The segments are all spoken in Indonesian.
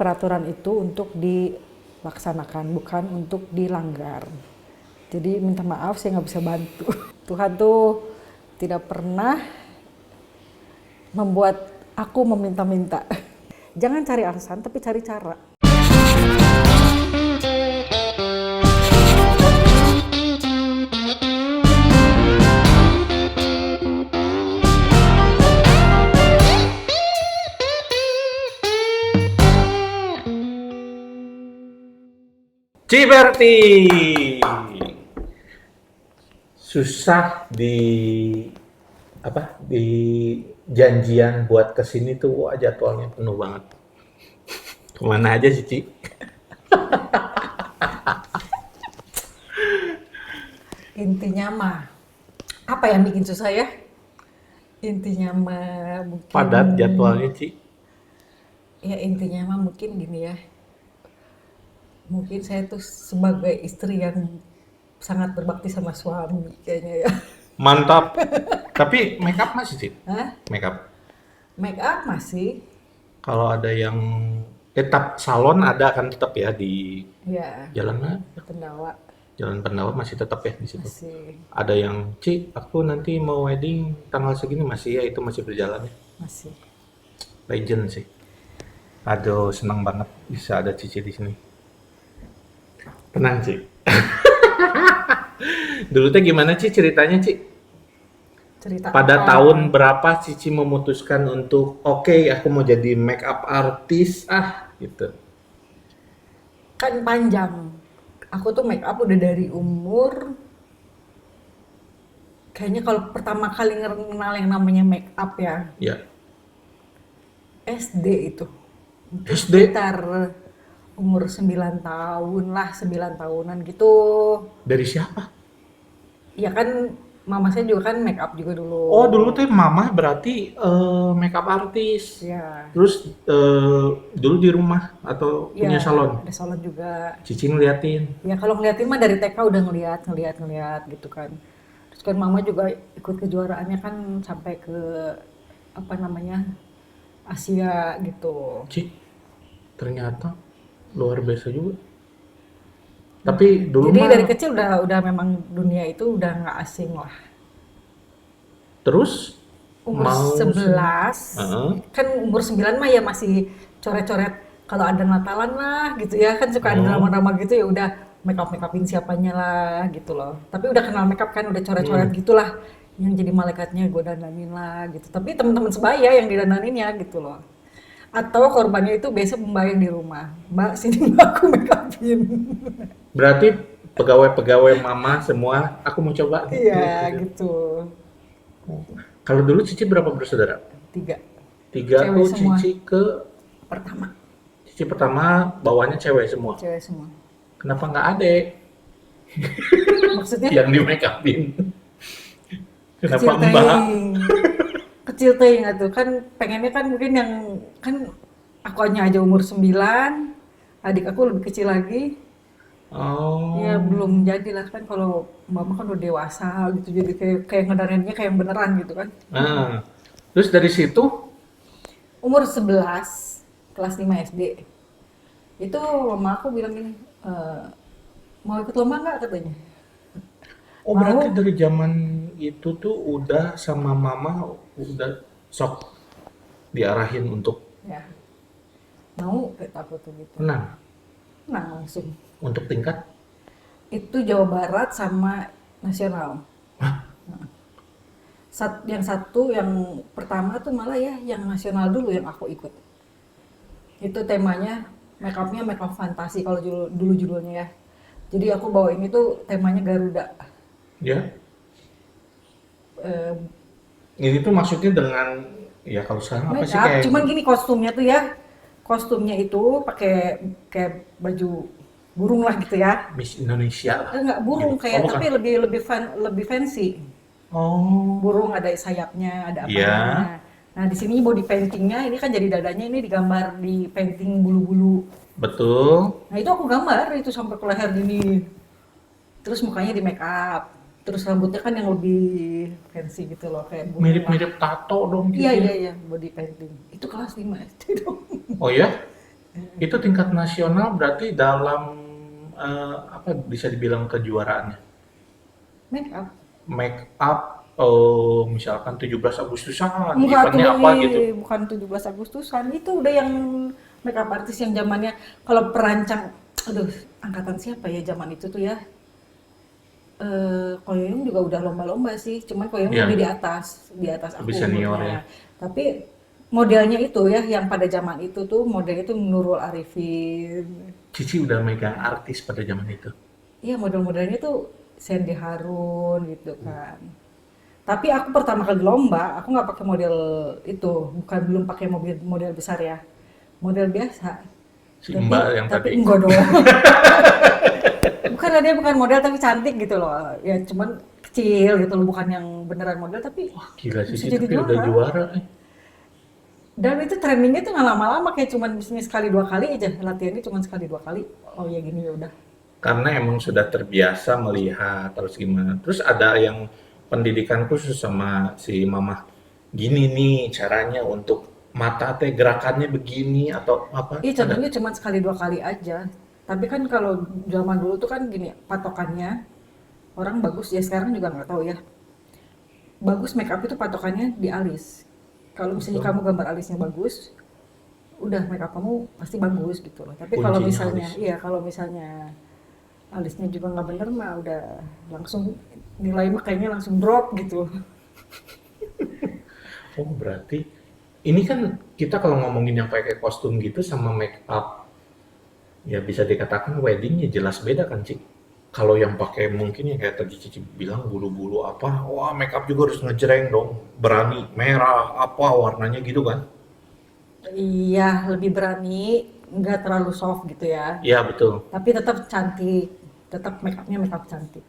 peraturan itu untuk dilaksanakan, bukan untuk dilanggar. Jadi minta maaf, saya nggak bisa bantu. Tuhan tuh tidak pernah membuat aku meminta-minta. Jangan cari alasan, tapi cari cara. Ciberti susah di janjian buat kesini tuh, wah jadwalnya penuh banget. Kemana aja sih, Ci? Intinya mah, apa yang bikin susah ya? Intinya mah mungkin... Padat jadwalnya, Ci. Ya intinya mah mungkin gini ya. Mungkin saya tuh sebagai istri yang sangat berbakti sama suami kayaknya ya. Mantap. Tapi make up masih, Ci? Hah? Make up. Make up masih? Kalau ada yang tetap salon ada kan tetap ya di Ya, jalan mana? Pendawa Jalan Pendawa masih tetap ya di situ. masih. Ada yang, Ci, aku nanti mau wedding tanggal segini, masih ya, itu masih berjalan ya. Masih. Legend sih. Aduh, senang banget bisa ada Cici di sini. Tenang, Ci. Dulu teh gimana, Ci, ceritanya, Ci? Cerita Pada apa? tahun berapa Cici memutuskan untuk, oke, aku mau jadi make up artist, gitu. Kan panjang. Aku tuh make up udah dari umur, kayaknya kalau pertama kali kenal yang namanya make up ya, Ya, SD itu. SD. Sekitar umur 9 tahun lah, 9 tahunan gitu. Dari siapa? Ya kan mama saya juga kan make up juga dulu. Oh, dulu teh mama berarti make up artist. Ya, Terus dulu di rumah atau ya punya salon? ada salon juga. Cici ngeliatin. Ya kalau ngeliatin mah dari TK udah ngeliat gitu kan. Terus kan mama juga ikut kejuaraannya kan sampai ke apa namanya Asia gitu. Ci, ternyata luar biasa juga. Tapi dulu Jadi mah dari kecil udah memang dunia itu udah nggak asing lah. terus Umur mau 11, Heeh. kan umur 9 mah ya masih coret-coret kalau ada Natalan lah gitu ya, kan suka ada Oh. drama-drama gitu ya udah make upin siapanya lah gitu loh. Tapi udah kenal make up kan udah coret-coret gitulah, yang jadi malaikatnya gue dandanin lah gitu. Tapi teman-teman sebaya yang didandanin ya gitu loh. Atau korbannya itu biasa membayang di rumah, Mbak sini Mbak aku make upin. Berarti pegawai-pegawai mama semua, aku mau coba nih. Iya gitu. Kalau dulu Cici berapa bersaudara? 3 Tiga Cewek tuh semua. Cici pertama, Cici pertama bawahnya cewek semua. cewek semua. Kenapa nggak adek Maksudnya yang di make upin? Kenapa kecil mbak? teuing. Kecil teuing atuh kan pengennya kan mungkin yang kan akunya aja umur 9, adik aku lebih kecil lagi. Oh, Ya belum jadilah kan kalau mama kan udah dewasa gitu jadi kayak ngedarinnya kayak yang beneran gitu kan. nah, terus dari situ, Umur 11 kelas 5 SD. Itu mama aku bilang gini, mau ikut lomba nggak katanya. oh berarti Mau. dari zaman itu tuh udah sama mama udah sok diarahin untuk Ya, mau kata aku tuh gitu. menang Nah, langsung. untuk tingkat. Itu Jawa Barat sama nasional. Yang satu yang pertama tuh malah ya yang nasional dulu yang aku ikut. Itu temanya make upnya make up fantasi kalau dulu judulnya ya. Jadi aku bawa ini tuh temanya Garuda. Ya, Eh, ini tuh maksudnya dengan ya kalau sekarang apa Make sih up, kayak cuman gini kostumnya tuh ya. Kostumnya itu pakai kayak baju burung lah gitu ya. Miss Indonesia lah. Enggak burung Gitu. kayak Oh, bukan. tapi lebih fancy. Oh, Burung ada sayapnya, ada iya. apanya. Nah, di sini body paintingnya ini kan jadi dadanya ini digambar di painting bulu-bulu. Betul. Nah, itu aku gambar itu sampai ke leher gini. Terus mukanya di make up. Terus rambutnya kan yang lebih fancy gitu loh, kayak burung lah. Mirip-mirip tato dong gitu Iya, ya. iya, iya, body painting. Itu kelas 5 SD dong. Oh ya? Itu tingkat nasional berarti dalam apa bisa dibilang kejuaraannya? Make up. Make up misalkan 17 Agustusan, Enggak tuh, eventnya apa gitu. bukan 17 Agustusan. Itu udah yang makeup artis yang zamannya kalau perancang, aduh, angkatan siapa ya zaman itu tuh ya? Koyoung juga udah lomba-lomba sih, cuman Koyoung lebih Ya, di atas lebih aku senior ya. umurnya. Tapi modelnya itu ya, yang pada zaman itu tuh modelnya itu Nurul Arifin. Cici udah megang artis pada zaman itu. Iya model-modelnya tuh Sandy Harun gitu kan. Tapi aku pertama kali lomba, aku nggak pakai model itu, bukan belum pakai mobil model besar ya, model biasa. Si Mbak Tapi yang tapi tadi. enggak dong. Bukan dia bukan model tapi cantik gitu loh. Ya cuman kecil gitu loh, bukan yang beneran model tapi Wah, gila bisa Cici jadi tapi udah juara. juara. Dan itu trainingnya tuh nggak lama-lama, kayak cuman misalnya sekali dua kali aja latihannya, cuman sekali dua kali. Oh ya gini ya udah. Karena emang sudah terbiasa melihat terus gimana. Terus ada yang pendidikan khusus sama si mama. Gini nih caranya untuk mata teh gerakannya begini atau apa? Iya Ada. contohnya cuman sekali dua kali aja. Tapi kan kalau zaman dulu tuh kan gini patokannya orang bagus ya, sekarang juga nggak tahu ya. Bagus make up itu patokannya di alis. Kalau misalnya Betul. kamu gambar alisnya bagus, udah make up kamu pasti bagus gitu loh. Tapi kalau Kuncinya misalnya, alis. iya kalau misalnya alisnya juga nggak bener mah udah langsung nilai makanya langsung drop gitu. Oh, berarti ini kan kita kalau ngomongin yang pakai kostum gitu sama make up, ya bisa dikatakan weddingnya jelas beda kan, Cik? Kalau yang pakai mungkin yang kayak tadi Cici bilang bulu-bulu apa, wah make up juga harus ngejreng dong, berani, merah, apa warnanya gitu kan? Iya lebih berani, nggak terlalu soft gitu ya. Iya betul. Tapi tetap cantik, tetap make upnya make up cantik.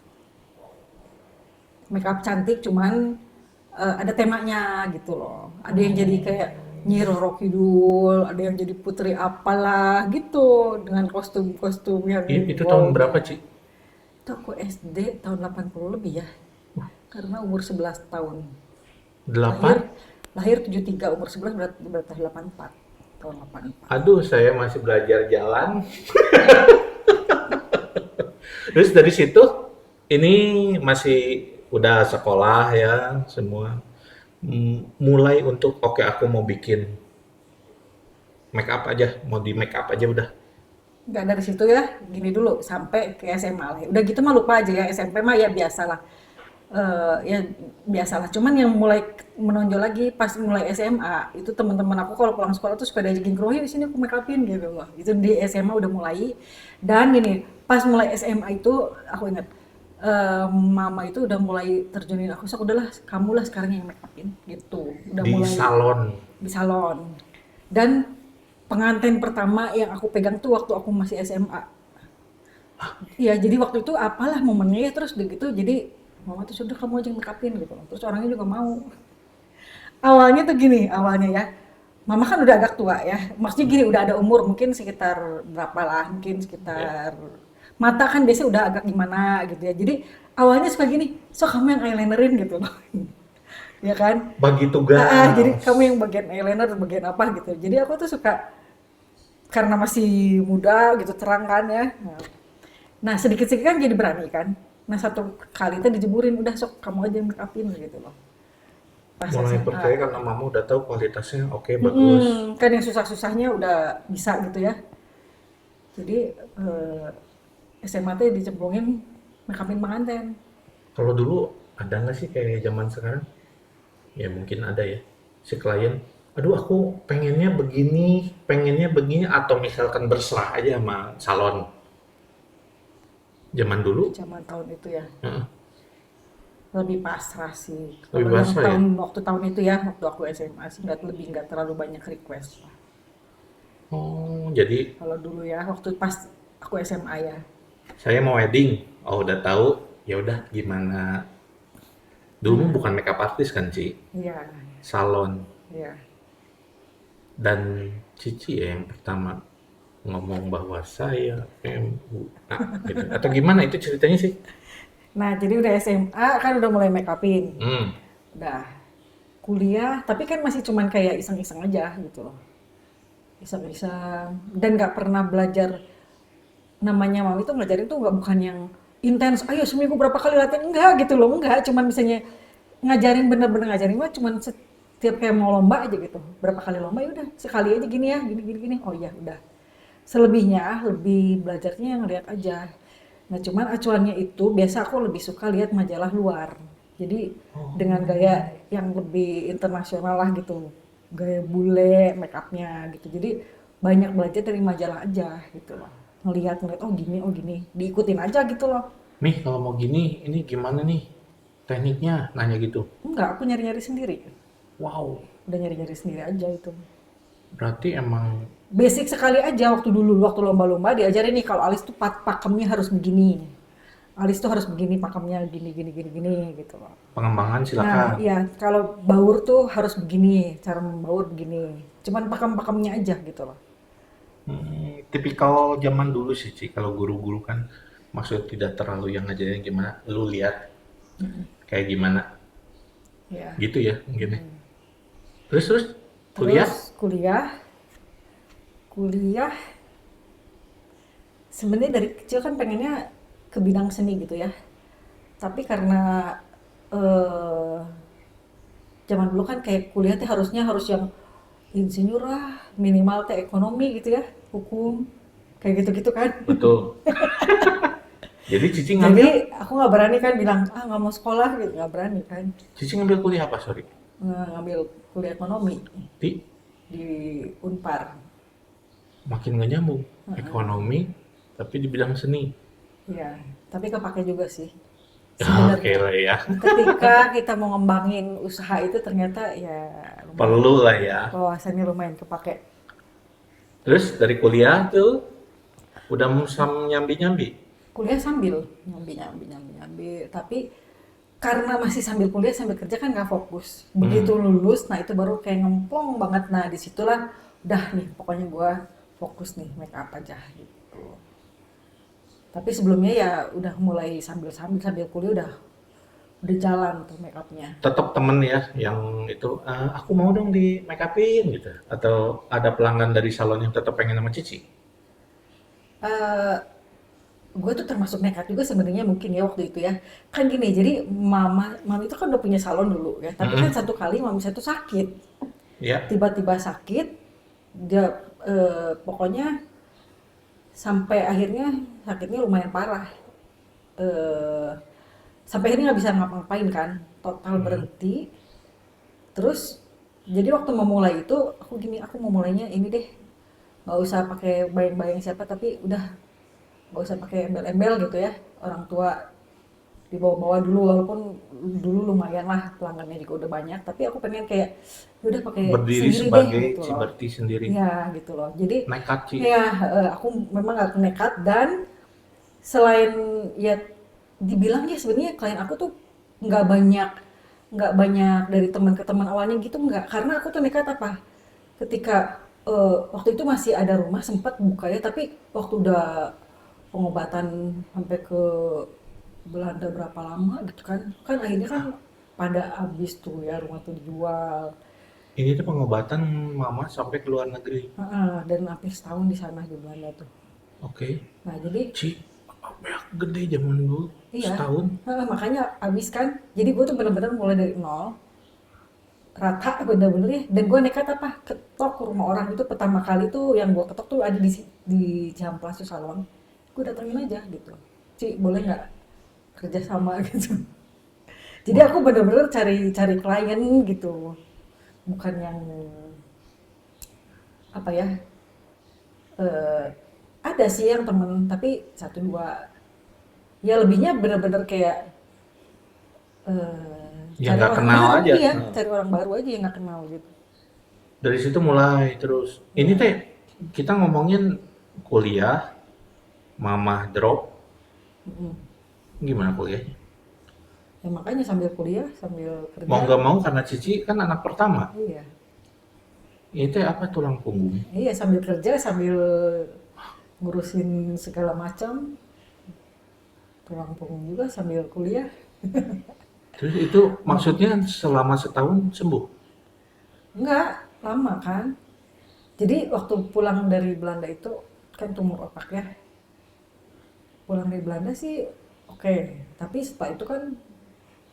Make up cantik cuman ada temanya gitu loh. Ada yang jadi kayak Nyi Roro Kidul, ada yang jadi putri apalah gitu dengan kostum-kostum yang Itu tahun berapa, wow-nya. Cik? Itu aku SD tahun 80 lebih ya, karena umur 11 tahun. Lahir 8? lahir 73, umur 11 berarti 84. Tahun 84. Aduh, saya masih belajar jalan. Terus dari situ, ini masih udah sekolah ya semua. Mulai untuk oke aku mau bikin make up aja, mau di make up aja udah. Nggak dari situ ya, gini dulu sampai ke SMA lah. Udah gitu mah lupa aja ya, SMP mah ya biasalah. Ya biasalah. Cuman yang mulai menonjol lagi pas mulai SMA, itu teman-teman aku kalau pulang sekolah tuh suka diajakin ke rumah, "Yuk sini aku make upin," gitu loh. Itu di SMA udah mulai. Dan gini, pas mulai SMA itu aku ingat mama itu udah mulai terjunin aku, "Sok udahlah, kamulah sekarang yang make upin," gitu. Udah Di mulai salon. di salon. Dan pengantin pertama yang aku pegang tuh waktu aku masih SMA. Iya, jadi waktu itu apalah momennya ya, terus udah gitu jadi mama tuh sudah kamu aja yang make upin gitu loh. Terus orangnya juga mau. Awalnya tuh gini, awalnya ya. Mama kan udah agak tua ya. Maksudnya gini, udah ada umur mungkin sekitar berapa lah, mungkin Ya. sekitar mata kan biasanya udah agak gimana gitu ya. Jadi awalnya suka gini, "So kamu yang eyelinerin," gitu loh. Ya kan? Bagi Jadi tugas. kamu yang bagian eyeliner, bagian apa gitu. Jadi aku tuh suka karena masih muda gitu terang kan ya. Nah sedikit-sedikit kan jadi berani kan. Nah satu kali itu dijemurin udah sok kamu aja yang make upin gitu loh. Pas Mulai SMA. percaya karena mama udah tahu kualitasnya oke bagus. Kan yang susah-susahnya udah bisa gitu ya. Jadi SMA tuh dicemplungin make upin pengantin. Kalau dulu ada nggak sih kayak zaman sekarang? Ya mungkin ada ya. Si klien, aduh aku pengennya begini atau misalkan berserah aja sama salon. Zaman dulu, Zaman tahun itu ya. heeh, Lebih pasrah sih. lebih Kalau yang basah ya. tahun itu ya, waktu aku SMA sih nggak terlalu banyak request lah. Oh, jadi Kalau dulu ya, waktu pas aku SMA ya. saya mau wedding. Oh, udah tahu. Ya udah gimana? Dulu Nah, bukan makeup artist kan, Ci? iya, Salon. iya. Dan Cici ya yang pertama ngomong bahwa saya MUA gitu. Atau gimana itu ceritanya sih? Nah, jadi udah SMA kan udah mulai make upin. Hmm. Udah kuliah, tapi kan masih cuman kayak iseng-iseng aja gitu loh. iseng-iseng, dan nggak pernah belajar. Namanya mami tuh ngajarin tuh nggak, bukan yang intens, ayo seminggu berapa kali latihan, enggak gitu loh, enggak, cuman misalnya ngajarin, bener-bener ngajarin mah cuman setiap kayak mau lomba aja gitu, berapa kali lomba ya udah sekali aja gini ya, gini gini gini, oh iya udah. Selebihnya lebih belajarnya yang lihat aja. Nah cuman acuannya itu biasa aku lebih suka lihat majalah luar, jadi dengan Oh, gaya yang lebih internasional lah gitu, gaya bule, make upnya gitu, jadi banyak belajar dari majalah aja gitu loh, ngelihat oh gini diikutin aja gitu loh. nih kalau mau gini, ini gimana nih tekniknya? Nanya gitu. Enggak, aku nyari-nyari sendiri, Wow, udah nyari-nyari sendiri aja itu. berarti emang Basic sekali aja, waktu dulu waktu lomba-lomba diajarin nih kalau alis tuh pakemnya harus begini, alis tuh harus begini pakemnya, gini gini gini gini gitu loh. pengembangan Nah silakan. ya kalau baur tuh harus begini, cara membaur begini, cuman pakem-pakemnya aja gitu loh. Tipikal zaman dulu sih, Ci. Kalau guru-guru kan maksud tidak terlalu yang ngajarin gimana, lu lihat kayak gimana. Ya. Gitu ya mungkin ya. Terus kuliah? Terus kuliah, kuliah sebenarnya dari kecil kan pengennya ke bidang seni gitu ya. Tapi karena eh, zaman dulu kan kayak kuliah teh harusnya harus yang insinyur lah, minimal teh ekonomi gitu ya, hukum, kayak gitu-gitu kan. Betul. Jadi Cici Jadi ngambil, aku nggak berani kan bilang ah nggak mau sekolah gitu, nggak berani kan. Cici ngambil kuliah apa, sorry? Ngambil kuliah ekonomi Di di Unpar. makin gak nyambung. Ekonomi, tapi di bidang seni. Ya, tapi kepake juga sih Oke sebenarnya. lah ya. Ketika kita mau ngembangin usaha itu ternyata ya lumayan, Perlu lah ya. wawasannya lumayan kepake. Terus dari kuliah tuh udah musam nyambi-nyambi. Kuliah sambil nyambi nyambi nyambi nyambi, tapi karena masih sambil kuliah sambil kerja kan nggak fokus. Begitu Hmm. lulus, nah itu baru kayak ngemplong banget. Nah disitulah udah nih pokoknya gua fokus nih make up aja gitu. Tapi sebelumnya ya udah mulai sambil sambil sambil kuliah udah jalan tuh make upnya. Tetap temen ya yang itu, aku mau dong di make upin gitu. Atau ada pelanggan dari salon yang tetap pengen sama Cici. Eh gue tuh termasuk nekat juga sebenarnya mungkin ya waktu itu ya. Kan gini, jadi mami itu kan udah punya salon dulu ya. Tapi kan Mm-mm. satu kali mami saya tuh sakit, Ya, tiba-tiba sakit, dia pokoknya sampai akhirnya sakitnya lumayan parah. Eh sampai akhirnya nggak bisa ngapa-ngapain kan, total mm, berhenti. Terus jadi waktu memulai itu aku gini, aku mau mulainya ini deh, nggak usah pakai bayang-bayang siapa, tapi udah nggak usah pakai embel-embel gitu ya, orang tua dibawa-bawa dulu, walaupun dulu lumayan lah pelanggannya juga udah banyak, tapi aku pengen kayak ya udah pakai berdiri sendiri deh sebagai gitu loh. Ciberti sendiri. Iya gitu loh, jadi Nekat, Ci. ya aku memang gak nekat. Dan selain ya dibilang ya sebenarnya klien aku tuh nggak banyak nggak banyak dari teman ke teman awalnya gitu, nggak, karena aku tuh nekat apa, ketika waktu itu masih ada rumah sempat buka ya, tapi waktu udah pengobatan sampai ke Belanda berapa lama gitu kan, kan akhirnya kan pada habis tuh ya, rumah tuh dijual. Ini tuh pengobatan mama sampai ke luar negeri. Heeh, dan hampir setahun di sana di Belanda tuh. Oke. Nah jadi Ci, ya gede zaman dulu. iya, Setahun. heeh, makanya habis kan, jadi gue tuh bener-bener mulai dari nol, rata bener-bener ya. Dan gue nekat apa, ketok ke rumah orang itu pertama kali tuh, yang gue ketok tuh ada di Ciamplas tuh salon, gue datengin aja gitu, Ci boleh nggak kerja sama gitu. Jadi Wah, aku bener-bener cari cari klien gitu, bukan yang apa ya, eh, ada sih yang temen tapi satu dua, ya lebihnya bener-bener kayak yang cari nggak orang kenal baru, aja. iya Nah, cari orang baru aja yang nggak kenal gitu. dari situ mulai terus. Ini Ya. teh kita ngomongin kuliah, mama drop, Mm-mm. gimana kuliahnya? Ya makanya sambil kuliah sambil Mau kerja. nggak mau karena Cici kan anak pertama. Iya, Ini teh apa tulang punggung? iya sambil kerja sambil ngurusin segala macam, tulang punggung juga sambil kuliah. Terus itu maksudnya selama setahun sembuh? Enggak lama kan, Jadi waktu pulang dari Belanda itu kan tumor otak ya. Pulang dari Belanda sih oke, tapi setelah itu kan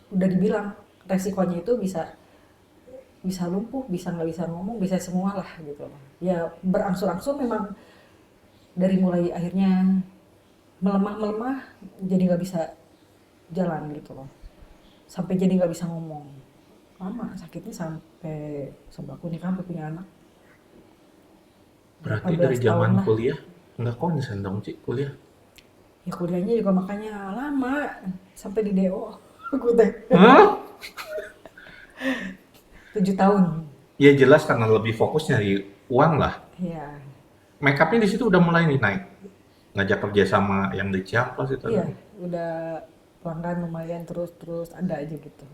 udah dibilang resikonya itu bisa bisa lumpuh, bisa nggak bisa ngomong, bisa semua lah gitu loh. Ya berangsur-angsur memang dari mulai akhirnya melemah-melemah jadi nggak bisa jalan gitu loh. Sampai jadi nggak bisa ngomong. Lama sakitnya sampai sampai aku nikah sampai punya anak Berarti dari 18 tahun zaman lah. kuliah nggak konsen dong Ci kuliah. Ya kuliahnya juga makanya lama sampai di DO. Aku teh Hah? 7 tahun. Ya jelas karena lebih fokus nyari uang lah. Ya, Make upnya di situ udah mulai nih naik. Ngajak kerja sama yang di Ciamplas itu ada. iya udah pelanggan lumayan terus terus ada aja gitu.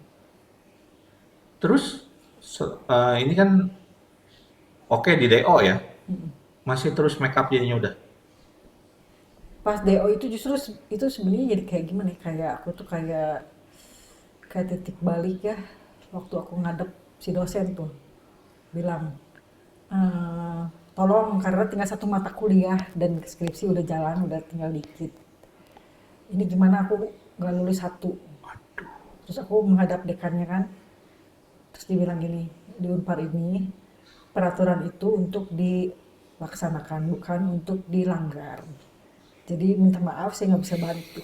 Terus ini kan oke di DO ya. Masih terus make up jadinya udah. Pas DO itu justru itu sebenarnya jadi kayak gimana ya, kayak aku tuh kayak kayak titik balik ya waktu aku ngadep si dosen tuh bilang "Eh, tolong karena tinggal satu mata kuliah dan skripsi udah jalan udah tinggal dikit, ini gimana aku nggak lulus satu." Terus aku menghadap dekannya kan, terus dibilang gini, di Unpar ini peraturan itu untuk dilaksanakan bukan untuk dilanggar, jadi minta maaf saya nggak bisa bantu.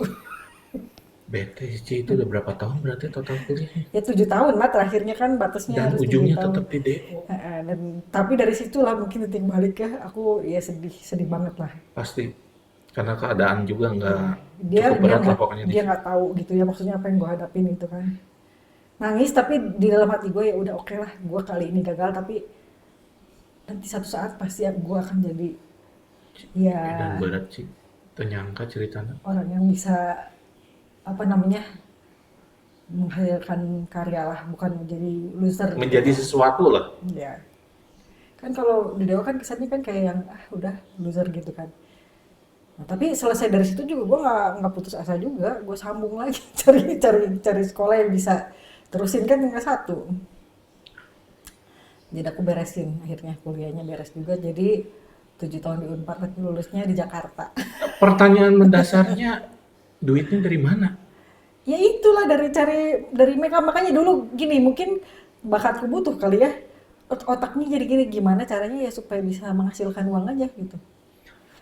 Bete Ci itu udah berapa tahun berarti total kuliahnya? Ya 7 tahun lah terakhirnya kan batasnya Dan harus tujuh ujungnya tahun tetap di DO. Dan tapi dari situlah mungkin titik balik ya aku ya sedih sedih banget lah. Pasti. Karena keadaan juga nggak Ya, cukup dia berat lah nggak pokoknya di dia situ. nggak tahu gitu ya maksudnya apa yang gue hadapin itu kan. Nangis tapi di dalam hati gue ya udah oke lah, gue kali ini gagal tapi nanti satu saat pasti gue akan jadi ya Dan berat sih. Ternyangka ceritanya. orang yang bisa apa namanya menghasilkan karya lah, bukan jadi loser gitu. Menjadi sesuatu lah. Ya kan kalau di Dewa kan kesannya kan kayak yang udah loser gitu kan. Nah, tapi selesai dari situ juga gue nggak putus asa juga, gue sambung lagi cari sekolah yang bisa terusin kan tinggal satu. Jadi aku beresin akhirnya kuliahnya beres juga, jadi 7 tahun di Unpar tapi lulusnya di Jakarta. Pertanyaan mendasarnya, duitnya dari mana? Ya itulah dari makeup, makanya dulu gini mungkin bakatku butuh kali ya, otaknya jadi gini gimana caranya ya supaya bisa menghasilkan uang aja gitu.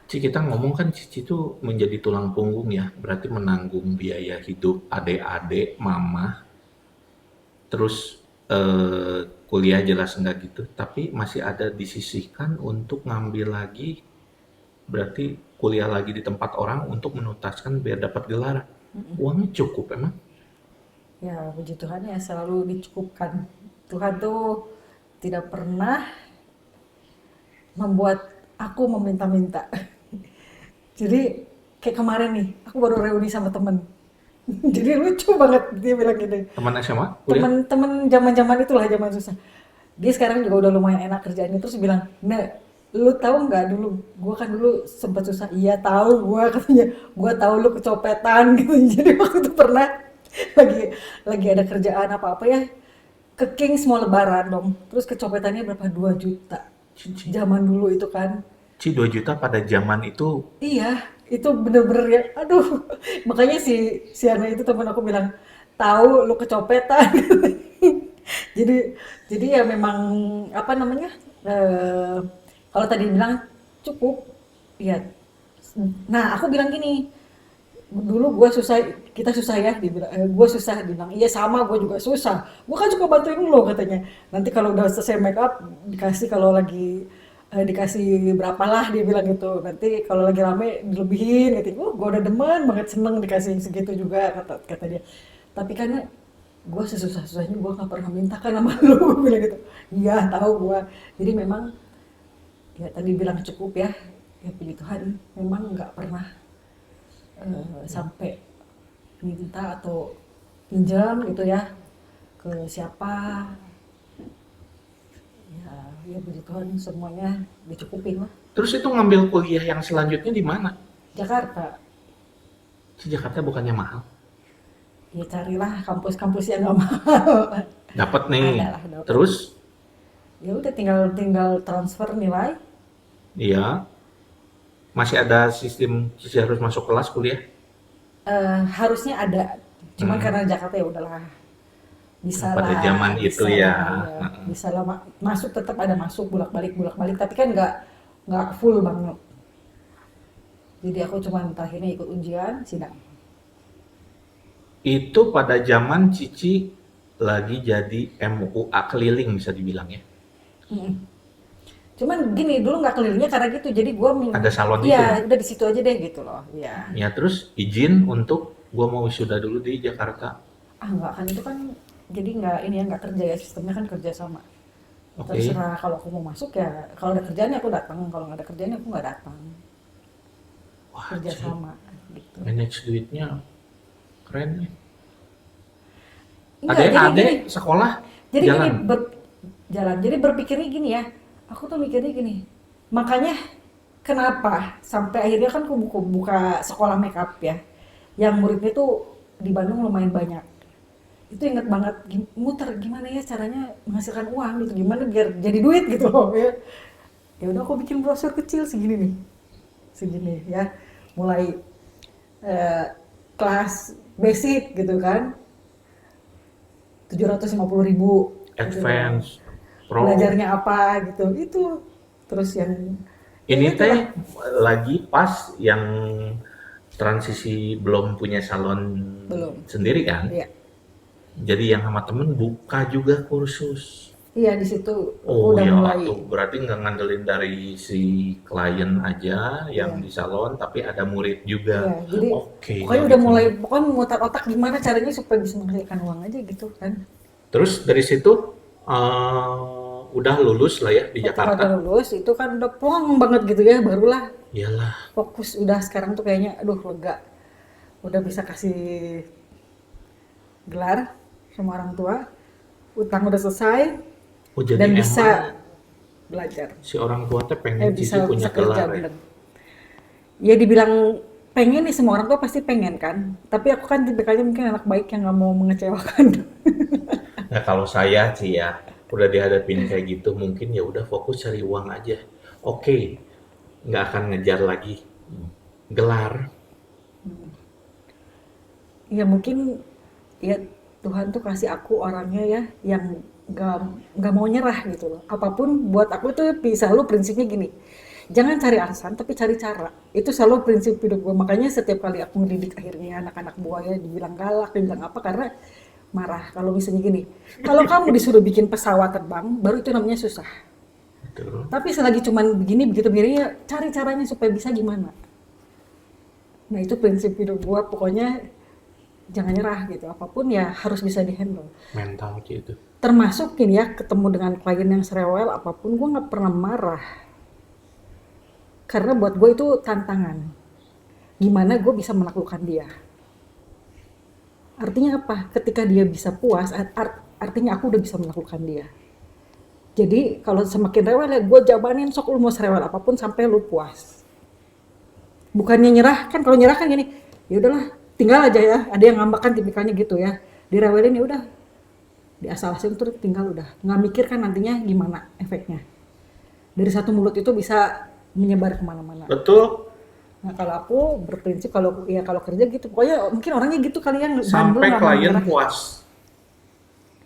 Ci kita ngomong kan Cici itu menjadi tulang punggung ya, berarti menanggung biaya hidup adik-adik, mama, terus kuliah jelas enggak gitu, tapi masih ada disisihkan untuk ngambil lagi, berarti kuliah lagi di tempat orang untuk menuntaskan biar dapat gelar. Uangnya cukup emang? Ya puji Tuhan ya selalu dicukupkan. Tuhan tuh tidak pernah membuat aku meminta-minta. Jadi kayak kemarin nih, aku baru reuni sama temen. Jadi lucu banget dia bilang gini, Teman SMA, kuliah? temen-temen zaman-zaman itulah zaman susah. Dia sekarang juga udah lumayan enak kerjaannya terus bilang, "Nah, lu tahu nggak dulu? Gua kan dulu sempat susah." "Iya tahu gua," katanya. "Gua tahu lu kecopetan," gitu. Jadi waktu itu pernah lagi lagi ada kerjaan apa-apa ya, ke Kings mau lebaran dong. Terus kecopetannya berapa? 2 juta. Cici. Zaman dulu itu kan. Ci 2 juta pada zaman itu. Iya, itu bener-bener ya, aduh. Makanya si si Ana itu temen aku bilang, tahu lu kecopetan. Jadi jadi ya memang apa namanya? eh Kalau tadi bilang cukup, ya. Nah, aku bilang gini, dulu gue susah, kita susah ya, dibilang, gue susah, dibilang, iya sama, gue juga susah. Gue kan juga bantuin lo katanya. Nanti kalau udah selesai make up, dikasih kalau lagi dikasih berapa lah dia bilang gitu. Nanti kalau lagi rame dilebihin, gitu. Gue udah demen banget seneng dikasih segitu juga kata dia. Tapi kan gue sesusah-susahnya gue nggak pernah minta kan sama lu, gue bilang gitu. Iya tahu gue. Jadi memang ya tadi bilang cukup ya. Ya puji Tuhan memang nggak pernah sampai minta atau pinjam gitu ya ke siapa. Ya, ya puji Tuhan semuanya dicukupin lah. Terus itu ngambil kuliah yang selanjutnya di mana? Jakarta, Ci Jakarta bukannya mahal? ya carilah kampus-kampus yang nggak mahal. Dapat nih. Ada lah, dapat. Terus Ya udah tinggal tinggal transfer nilai, Iya, masih ada sistem Cici harus masuk kelas kuliah? Harusnya ada, cuman Hmm. karena Jakarta ya udahlah, bisa Pada zaman lah, itu bisa ya. lah, ya bisa lah, masuk tetap ada masuk bolak balik, tapi kan nggak full banget. Jadi aku cuman terakhirnya ikut ujian sidang. Itu pada zaman Cici lagi jadi MUA keliling bisa dibilang ya. Mm. Cuman gini, dulu nggak kelilingnya karena gitu, jadi gue Ada salon itu kan? iya udah di situ aja deh gitu loh, ya. Ya terus izin untuk gua mau wisuda dulu di Jakarta. Ah nggak kan, itu kan jadi nggak ini ya, nggak kerja ya, sistemnya kan kerja sama. Oke. Terserah, kalau aku mau masuk ya, kalau ada kerjaan ya aku datang, kalau nggak ada kerjaan ya aku nggak datang. Wah, Kerja Ci, sama gitu. manage duitnya keren nih. Enggak, jadi Adek-adek gini, sekolah jadi gini jalan. jalan. Jadi berpikirnya gini ya, aku tuh mikirnya gini. Makanya kenapa sampai akhirnya kan aku buka sekolah makeup ya, yang muridnya tuh di Bandung lumayan banyak. Itu inget banget, muter gimana ya caranya menghasilkan uang gitu, gimana biar jadi duit gitu loh ya. Ya udah aku bikin brosur kecil segini nih, segini ya, mulai eh, kelas basic gitu kan, 750.000 gitu loh. Advance, pro. Belajarnya apa gitu, itu terus yang ya Ini teh itulah. lagi pas yang transisi belum punya salon Belum. sendiri kan. Iya. Jadi yang sama temen buka juga kursus. Iya, di situ aku Oh udah ya mulai. tuh berarti nggak ngandelin dari si klien aja yang Iya. di salon, tapi ada murid juga. Iya, jadi Oke pokoknya kalau udah gitu mulai, mah. pokoknya memutar otak gimana caranya supaya bisa menghasilkan uang aja gitu kan. Terus dari situ udah lulus lah ya di Setelah udah Jakarta. lulus itu kan udah plong banget gitu ya, barulah Iyalah. fokus. Udah sekarang tuh kayaknya aduh lega, udah bisa kasih gelar sama orang tua, utang udah selesai, Oh jadi dan emang bisa belajar, si orang tua teh pengen Cici bisa punya kerja gelar ya. bener. Ya dibilang pengen nih, semua orang tua pasti pengen kan, tapi aku kan tipikalnya mungkin anak baik yang nggak mau mengecewakan. Nah kalau saya sih ya udah dihadapin kayak gitu mungkin ya udah fokus cari uang aja. Oke, nggak akan ngejar lagi gelar. Ya mungkin ya Tuhan tuh kasih aku orangnya ya yang nggak nggak mau nyerah gitu loh. Apapun buat aku tuh selalu prinsipnya gini, jangan cari alasan tapi cari cara. Itu selalu prinsip hidup gue. Makanya setiap kali aku ngedidik akhirnya anak-anak buahnya dibilang galak, dibilang apa, karena marah. Kalau misalnya gini, kalau kamu disuruh bikin pesawat terbang, baru itu namanya susah. Gitu. Tapi selagi cuman begini begitu begini ya cari caranya supaya bisa gimana. Nah itu prinsip hidup gue, pokoknya jangan nyerah gitu. Apapun ya harus bisa dihandle. Mental gitu. Termasuk gini ya, ketemu dengan klien yang serewel apapun, gue nggak pernah marah. Karena buat gue itu tantangan. Gimana gue bisa menaklukkan dia. Artinya apa? Ketika dia bisa puas, artinya aku udah bisa menaklukkan dia. Jadi kalau semakin rewel ya gue jabanin, sok lu mau serewel apapun sampai lu puas. Bukannya nyerah, kan kalau nyerah kan gini, ya udahlah tinggal aja ya. Ada yang ngambek kan tipikalnya gitu ya. Direwelin ya udah, diasal-asalin tuh tinggal udah. Nggak mikir kan nantinya gimana efeknya. Dari satu mulut itu bisa menyebar kemana-mana. Betul. Nah kalau aku berprinsip, kalau ya kalau kerja gitu, pokoknya mungkin orangnya gitu kali ya, bandel Sampai nggak mau klien nyerah. puas.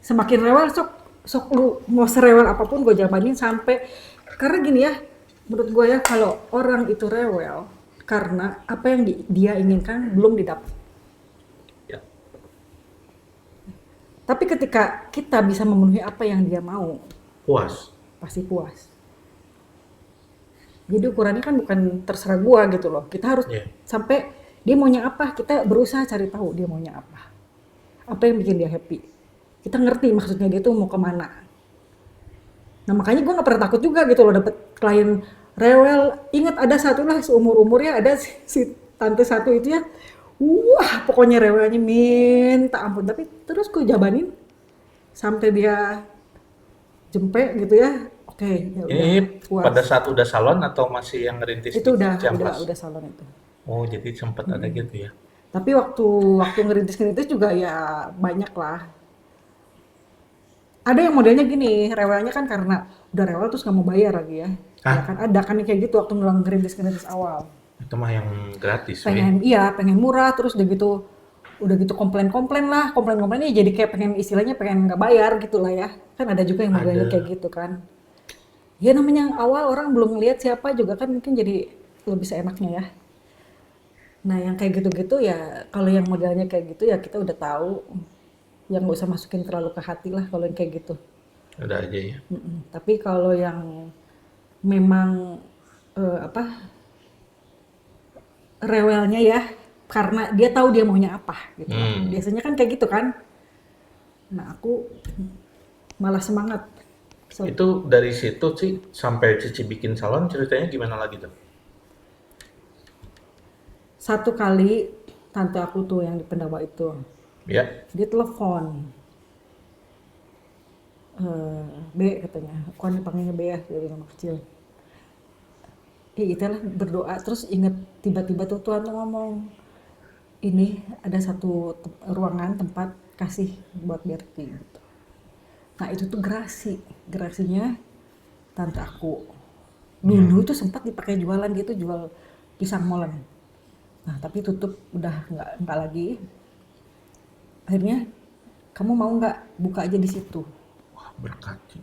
Semakin rewel sok sok lu mau serewel apapun gue jabanin sampai, karena gini ya, menurut gue ya kalau orang itu rewel karena apa yang dia inginkan belum didapat. Ya. Tapi ketika kita bisa memenuhi apa yang dia mau, Puas. pasti puas. Jadi ukurannya kan bukan terserah gua gitu loh. Kita harus Ya. sampai dia maunya apa, kita berusaha cari tahu dia maunya apa. Apa yang bikin dia happy. Kita ngerti maksudnya dia tuh mau kemana. Nah makanya gue gak pernah takut juga gitu loh dapet klien rewel. Ingat ada satu lah seumur-umurnya, ada si tante satu itu ya. Wah pokoknya rewelnya minta ampun. Tapi terus gue jabanin sampai dia jempek gitu ya. Oke, ya udah Ini pada puas. saat udah salon atau masih yang ngerintis Itu di udah Ciamplas? udah salon itu. Oh, jadi sempat ada gitu ya. Tapi waktu waktu ngerintis-ngerintis juga ya banyak lah. Ada yang modelnya gini, rewelnya kan karena udah rewel terus nggak mau bayar lagi ya. Ya Hah? kan ada kan yang kayak gitu waktu ngulang ngerintis awal. Itu mah yang gratis, weh. Pengen murah terus udah gitu komplain-komplain lah, komplain-komplainnya jadi kayak pengen istilahnya pengen nggak bayar gitu lah ya. Kan ada juga yang modelnya kayak Ada. gitu kan. Ya namanya awal orang belum ngelihat siapa juga kan mungkin jadi lebih seenaknya ya. Nah yang kayak gitu-gitu ya kalau yang modelnya kayak gitu ya kita udah tahu yang nggak usah masukin terlalu ke hati lah kalau yang kayak gitu. Ada aja ya. Tapi kalau yang memang apa rewelnya ya karena dia tahu dia maunya apa gitu lah. Biasanya kan kayak gitu kan. Nah aku malah semangat. So, Itu dari situ sih sampai Cici bikin salon ceritanya gimana lagi tuh? satu kali tante aku tuh yang di Pendawa itu, Ya. dia telepon, B katanya, aku kan dipanggilnya B ya dari nama kecil. Itulah berdoa terus inget tiba-tiba tuh Tuhan tuh ngomong, ini ada satu ruangan tempat kasih buat Berti gitu. Nah itu tuh gerasinya tante aku. Dulu tuh sempat dipakai jualan dia tuh jual pisang molen. Nah tapi tutup udah nggak lagi. Akhirnya kamu mau nggak buka aja di situ. Wah, berkat, Ci.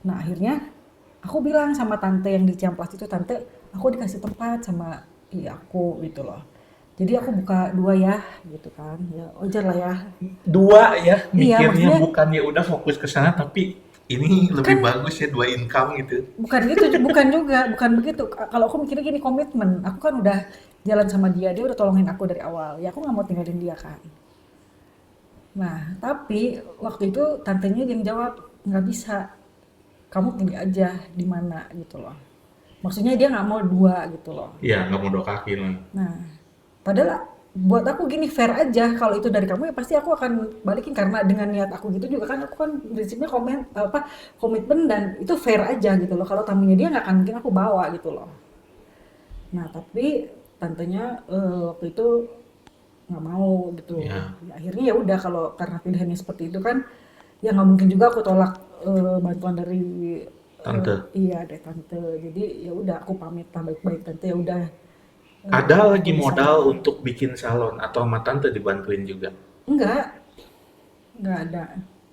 Nah akhirnya aku bilang sama tante yang di Ciamplas itu, tante aku dikasih tempat sama aku gitu loh. Jadi aku buka 2 ya gitu kan. Ya wajar lah ya. Dua ya Iya mikirnya maksudnya bukan ya udah fokus ke sana tapi ini lebih kan bagus ya dua income gitu. bukan gitu, bukan juga, bukan begitu. Kalau aku mikirnya gini komitmen, aku kan udah jalan sama dia udah tolongin aku dari awal. Ya aku nggak mau tinggalin dia kan. Nah, tapi waktu itu tantenya yang jawab, nggak bisa, kamu pilih aja di mana gitu loh. Maksudnya dia nggak mau 2 gitu loh. Iya, nggak mau dua kaki lah. Nah, padahal buat aku gini fair aja kalau itu dari kamu ya pasti aku akan balikin karena dengan niat aku gitu juga kan aku kan prinsipnya komitmen dan itu fair aja gitu loh. Kalau tamunya dia nggak akan mungkin aku bawa gitu loh. Nah, tapi tantenya waktu itu nggak mau gitu. Ya, Ya, akhirnya ya udah kalau karena pilihannya seperti itu kan ya nggak mungkin juga aku tolak bantuan dari tante. iya deh tante. Jadi ya udah aku pamit lah baik-baik tante ya udah Ada aku lagi bisa modal untuk bikin salon atau sama tante dibantuin juga. enggak ada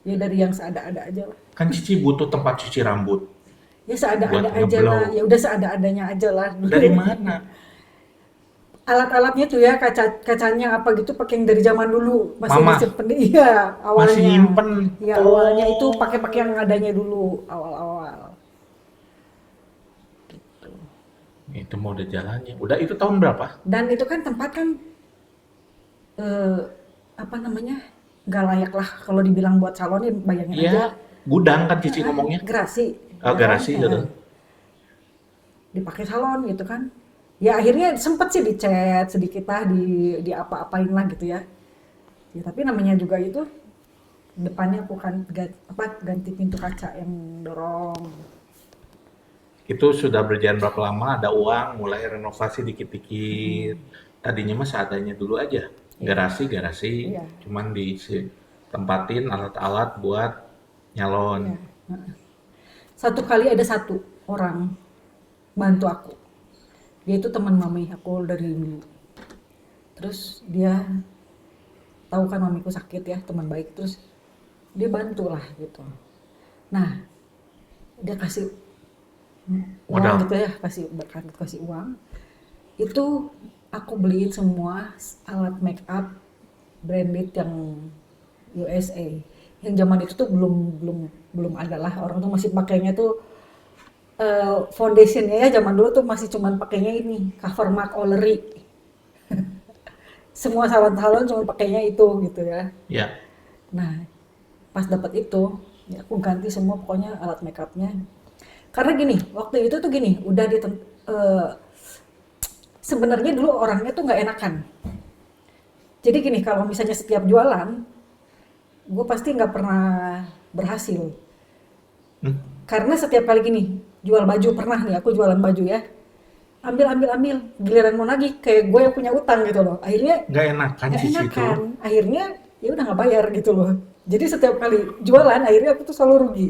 ya dari yang seada-ada aja lah Kan Cici butuh tempat cuci rambut ya buat seada-ada aja lah ngeblow. ya udah seada-adanya aja lah Dari dulu mana? alat-alatnya tuh ya kacanya apa gitu pakai yang dari zaman dulu masih Mama disimpan iya masih awalnya nyimpen. ya awalnya itu Oh, pakai-pakai yang adanya dulu awal-awal gitu. itu mau udah jalannya. Udah itu tahun berapa? Dan itu kan tempat kan eh, apa namanya nggak layak lah kalau dibilang buat salon ya bayangin Iya, aja gudang kan Cici ngomongnya. gerasi Oh, ya kan garasi gitu. dipakai salon gitu kan ya akhirnya sempet sih dicat sedikit lah di apa-apain lah gitu ya ya tapi namanya juga itu depannya aku kan ganti pintu kaca yang dorong. Itu sudah berjalan berapa lama, ada uang, mulai renovasi dikit-dikit. Tadinya mah seadanya dulu aja. Iya, Garasi, iya, cuman ditempatin alat-alat buat nyalon. iya. Satu kali ada satu orang bantu aku. Dia itu teman mami aku dari dulu. Terus dia tahu kan mamiku sakit ya, teman baik. Terus dia bantu lah gitu. Nah, dia kasih uang Modal. gitu ya, kasih berkat kasih uang. Itu aku beliin semua alat make up branded yang USA. Yang zaman itu tuh belum belum belum ada lah orang tuh masih pakainya tuh foundationnya ya zaman dulu tuh masih cuman pakainya ini cover mark Ollery semua salon-salon cuma pakainya itu gitu ya. Ya, Nah pas dapat itu ya aku ganti semua pokoknya alat makeupnya karena gini waktu itu tuh gini udah sebenarnya dulu orangnya tuh nggak enakan jadi gini kalau misalnya setiap jualan gue pasti nggak pernah berhasil hmm, karena setiap kali gini jual baju pernah nih aku jualan baju ya ambil giliran mau nagih kayak gue yang punya utang gitu loh akhirnya nggak enakan nggak Cici itu. enakan akhirnya ya udah nggak bayar gitu loh jadi setiap kali jualan akhirnya aku tuh selalu rugi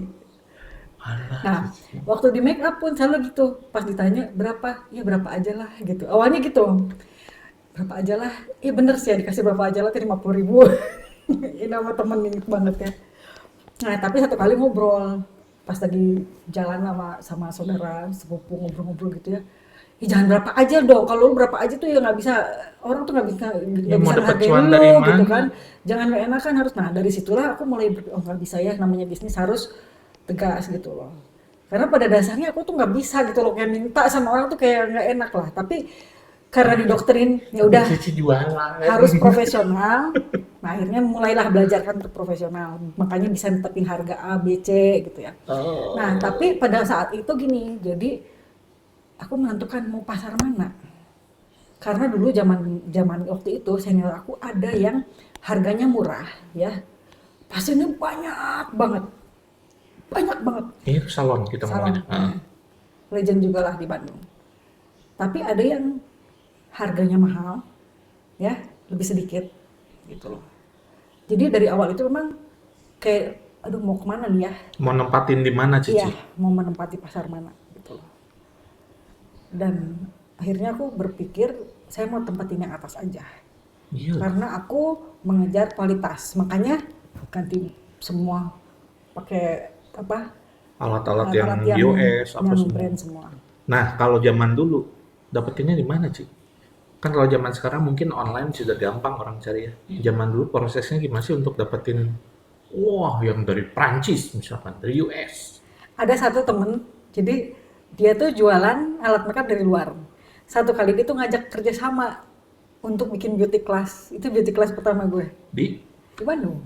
Alah, Nah, Cici. waktu di make up pun selalu gitu. Pas ditanya berapa, ya berapa aja lah gitu. Awalnya gitu, berapa aja lah. Iya bener sih ya dikasih berapa aja lah, 50.000. Ini sama temen inget banget ya. Nah, tapi satu kali ngobrol pas lagi jalan sama saudara sepupu ngobrol-ngobrol gitu ya. Ih, jangan berapa aja dong. Kalau lu berapa aja tuh ya nggak bisa, orang tuh Ya nggak mau bisa dapat ngehargain cuan dari lu gitu mana? kan. Jangan nggak enakan harus. Nah, dari situlah aku mulai oh nggak bisa ya, namanya bisnis harus tegas gitu loh. Karena pada dasarnya aku tuh nggak bisa gitu loh, kayak minta sama orang tuh kayak nggak enak lah. Tapi karena didoktrin ya Tapi udah Cici jualan. harus profesional. Nah, akhirnya mulailah belajar kan untuk profesional. Makanya bisa netepin harga A, B, C gitu ya. Nah, tapi Oh. pada saat itu gini, jadi aku menentukan mau pasar mana. Karena dulu zaman zaman waktu itu senior aku ada yang harganya murah ya. Pasiennya banyak banget. Banyak banget. Ini salon kita Salon. ngomongin. Heeh. Legend juga lah di Bandung. Tapi ada yang harganya mahal ya, lebih sedikit gitu loh. Jadi dari awal itu memang kayak aduh mau kemana nih ya? Mau nempatin di mana, Iya, Cici? mau menempati pasar mana gitu loh. Dan akhirnya aku berpikir saya mau tempatin yang atas aja. Iya. Karena aku mengejar kualitas. Makanya ganti semua pakai apa? Alat-alat yang Alat-alat US apa yang semua. brand semua. Nah, kalau zaman dulu dapetinnya di mana, Ci? Kan kalau zaman sekarang mungkin online sudah gampang orang cari ya. Zaman dulu prosesnya gimana sih untuk dapetin wah yang dari Prancis misalkan, dari US. Ada satu temen, jadi dia tuh jualan alat makeup dari luar. Satu kali dia tuh ngajak kerja sama untuk bikin beauty class. Itu beauty class pertama gue Di di Bandung.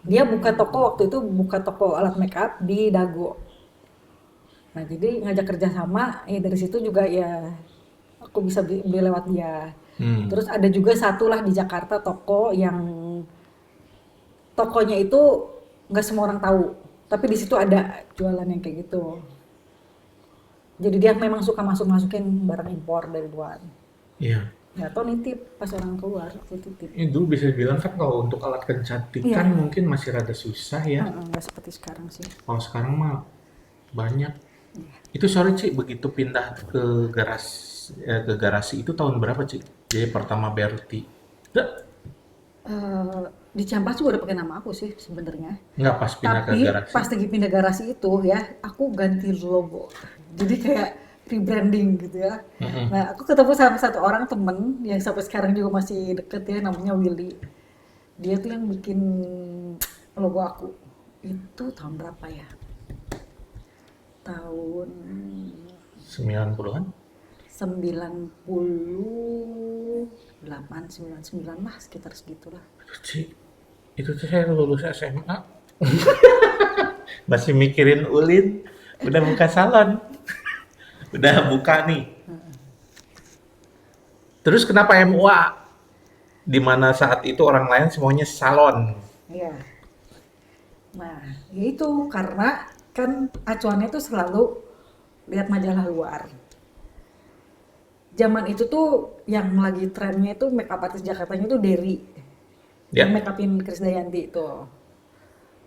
Dia buka toko waktu itu, buka toko alat makeup di Dago. Nah, jadi ngajak kerja sama, ya dari situ juga ya aku bisa beli lewat dia. hmm, Terus ada juga satu lah di Jakarta toko yang tokonya itu nggak semua orang tahu, tapi di situ ada jualan yang kayak gitu. Jadi dia memang suka masuk-masukin barang impor dari luar. iya. Nggak tahu nitip pas orang keluar, aku titip. Ini dulu bisa dibilang kan kalau untuk alat Iya, kecantikan mungkin masih rada susah ya. heeh, nggak seperti sekarang sih. Kalau sekarang mah banyak. Itu sorry Ci, begitu pindah ke garasi itu tahun berapa Ci? Jadi pertama BRT. Di Ciamplas juga udah pakai nama aku sih sebenarnya. Nggak pas pindah ke Tapi garasi. pas lagi pindah garasi itu ya, aku ganti logo. Jadi kayak rebranding gitu ya. Mm-mm. Nah, aku ketemu sama satu orang temen yang sampai sekarang juga masih deket ya, namanya Willy. Dia tuh yang bikin logo aku. Itu tahun berapa ya? Tahun 90-an? 98, 99 lah, sekitar segitulah. Ci, itu tuh saya lulus SMA. Masih mikirin ulin. Udah buka salon. Udah buka nih. Terus kenapa MUA? Di mana saat itu orang lain semuanya salon. Iya. Nah, ya itu karena kan acuannya tuh selalu lihat majalah luar. Zaman itu tuh yang lagi trennya itu makeup artist Jakartanya tuh Derry. Yang Ya. make upin Krisdayanti itu.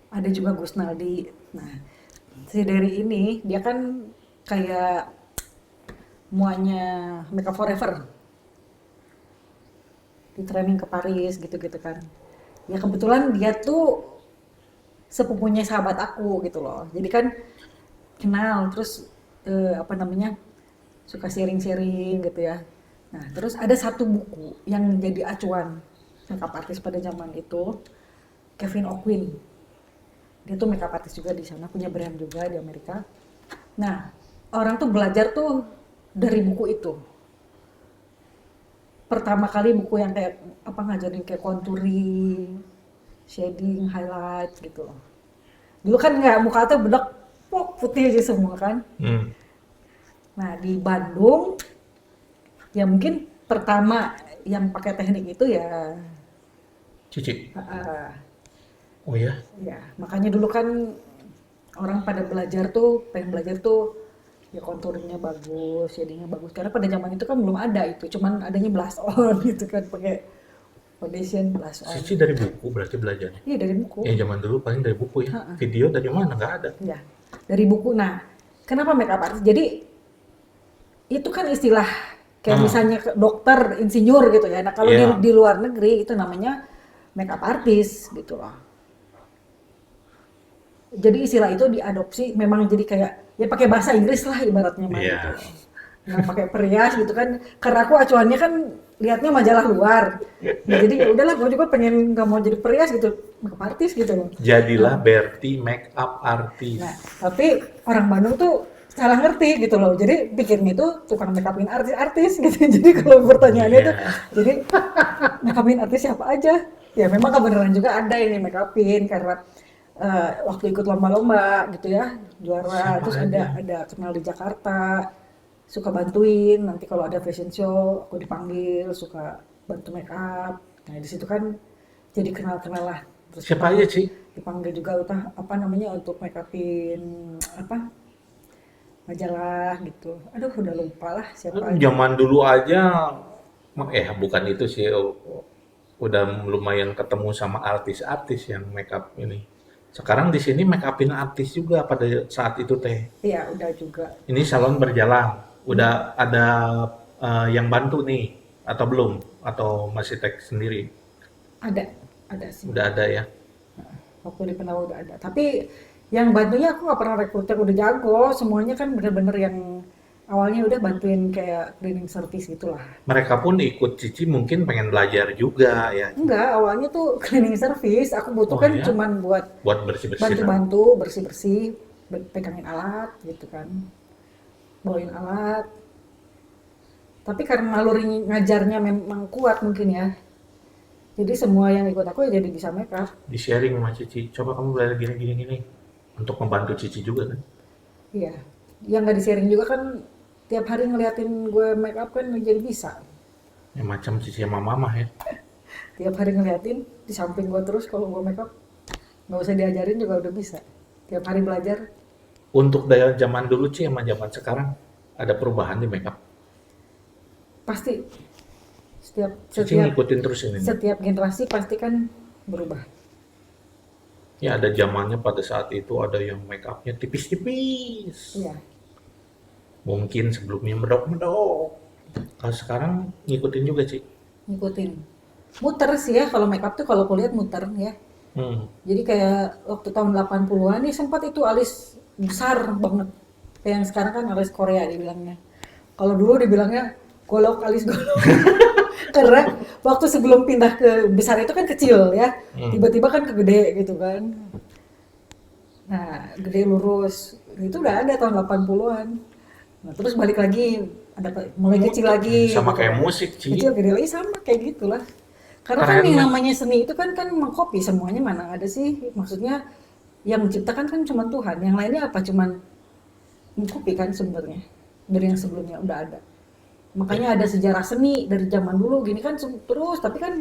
Ada juga Gus Naldi. Nah, si Derry ini dia kan kayak muanya Makeup Forever. Di training ke Paris gitu-gitu kan. Ya kebetulan dia tuh sepupunya sahabat aku gitu loh. Jadi kan kenal terus apa namanya suka sharing-sharing gitu ya. Nah terus ada satu buku yang jadi acuan makeup artist pada zaman itu, Kevin O'Quinn. Dia tuh makeup artist juga di sana, punya brand juga di Amerika. Nah orang tuh belajar tuh dari buku itu. Pertama kali buku yang kayak apa ngajarin kayak contouring, shading, highlight gitu loh. Dulu kan nggak muka tuh bedak pok putih aja semua kan. Hmm. Nah di Bandung ya mungkin pertama yang pakai teknik itu ya Cici. uh, Oh ya. ya makanya dulu kan orang pada belajar tuh pengen belajar tuh ya contouringnya bagus, shadingnya bagus. Karena pada zaman itu kan belum ada itu, cuman adanya blush on gitu kan pakai foundation blush on. Cici dari buku berarti belajarnya. Iya dari buku. Zaman dulu paling dari buku ya. Ha-ha. Video dari mana? Nggak ada. Ya dari buku. Nah, kenapa makeup artist? Jadi itu kan istilah kayak Hmm. misalnya dokter, insinyur gitu ya. Nah, kalau Iya. di luar negeri itu namanya makeup artist gitu loh. Jadi istilah itu diadopsi memang jadi kayak ya pakai bahasa Inggris lah ibaratnya mah gitu Iya. loh. Nggak pakai perias gitu kan. Karena aku acuannya kan lihatnya majalah luar. Nah, jadi ya udahlah gue juga pengen nggak mau jadi perias gitu, makeup artist gitu loh. Jadilah Nah, Bertie makeup Nah, artist. tapi orang Bandung tuh salah ngerti gitu loh. Jadi pikirnya itu tukang make upin artis-artis gitu. Jadi kalau pertanyaannya tuh, Iya. jadi make upin artis siapa aja? Ya memang kebenaran juga ada ini make upin karena waktu ikut lomba-lomba gitu ya, juara. Siapa Terus aja? ada kenal di Jakarta, suka bantuin. Nanti kalau ada fashion show, aku dipanggil, suka bantu make up. Nah, di situ kan jadi kenal-kenal lah. Terus Siapa aja, Ci? dipanggil juga apa namanya untuk make upin apa majalah gitu. Aduh udah lupa lah siapa aja. Zaman dulu aja, bukan itu sih, udah lumayan ketemu sama artis-artis yang makeup ini. Sekarang di sini make upin artis juga pada saat itu teh. Iya udah juga. Ini salon berjalan, udah ada yang bantu nih, atau belum? Atau masih tag sendiri? Ada ada sih. Udah ada ya. Waktu di Pendawa udah ada. Tapi yang bantunya aku nggak pernah rekrut yang udah jago. Semuanya kan bener-bener yang awalnya udah bantuin kayak cleaning service gitulah. Mereka pun ikut Cici mungkin pengen belajar juga ya. Enggak, awalnya tuh cleaning service. Aku butuh Oh kan ya, cuman buat buat bersih-bersih lah. bantu-bantu, bersih-bersih, pegangin alat gitu kan. Bawain alat. Tapi karena naluri ngajarnya memang kuat mungkin ya. Jadi semua yang ikut aku ya jadi bisa make up. Di sharing sama Cici. Coba kamu belajar gini-gini. Untuk membantu Cici juga kan. Iya. Yang nggak di-sharing juga kan tiap hari ngeliatin gue make up kan jadi bisa. Ya macam Cici sama Mama ya. Tiap hari ngeliatin di samping gue terus kalau gue make up. Nggak usah diajarin juga udah bisa. Tiap hari belajar. Untuk dari zaman dulu Ci sama zaman sekarang ada perubahan di makeup. Pasti setiap Cici setiap ngikutin terus ini. setiap generasi pasti kan berubah. Ya ada zamannya pada saat itu ada yang make upnya tipis-tipis. Iya. Mungkin sebelumnya medok-medok. Kalau sekarang ngikutin juga Ci. Ngikutin. Muter sih ya kalau make up tuh kalau kulihat muter ya. Hmm. Jadi kayak waktu tahun 80-an nih sempat itu alis besar banget. Kayak yang sekarang kan alis Korea dibilangnya. Kalau dulu dibilangnya golok alis golok. Karena waktu sebelum pindah ke besar itu kan kecil ya. Tiba-tiba kan ke gede gitu kan. Nah, gede lurus. Itu udah ada tahun 80-an. Nah, terus balik lagi ada mulai kecil lagi. Sama gitu. kayak musik Ci. Kecil gede lagi sama kayak gitulah. Karena kan Keren yang ya. namanya seni itu kan mengcopy semuanya mana ada sih maksudnya yang menciptakan kan cuma Tuhan, yang lainnya apa cuman mengcopy kan sebenarnya dari yang sebelumnya udah ada. Makanya ada sejarah seni dari zaman dulu gini kan terus tapi kan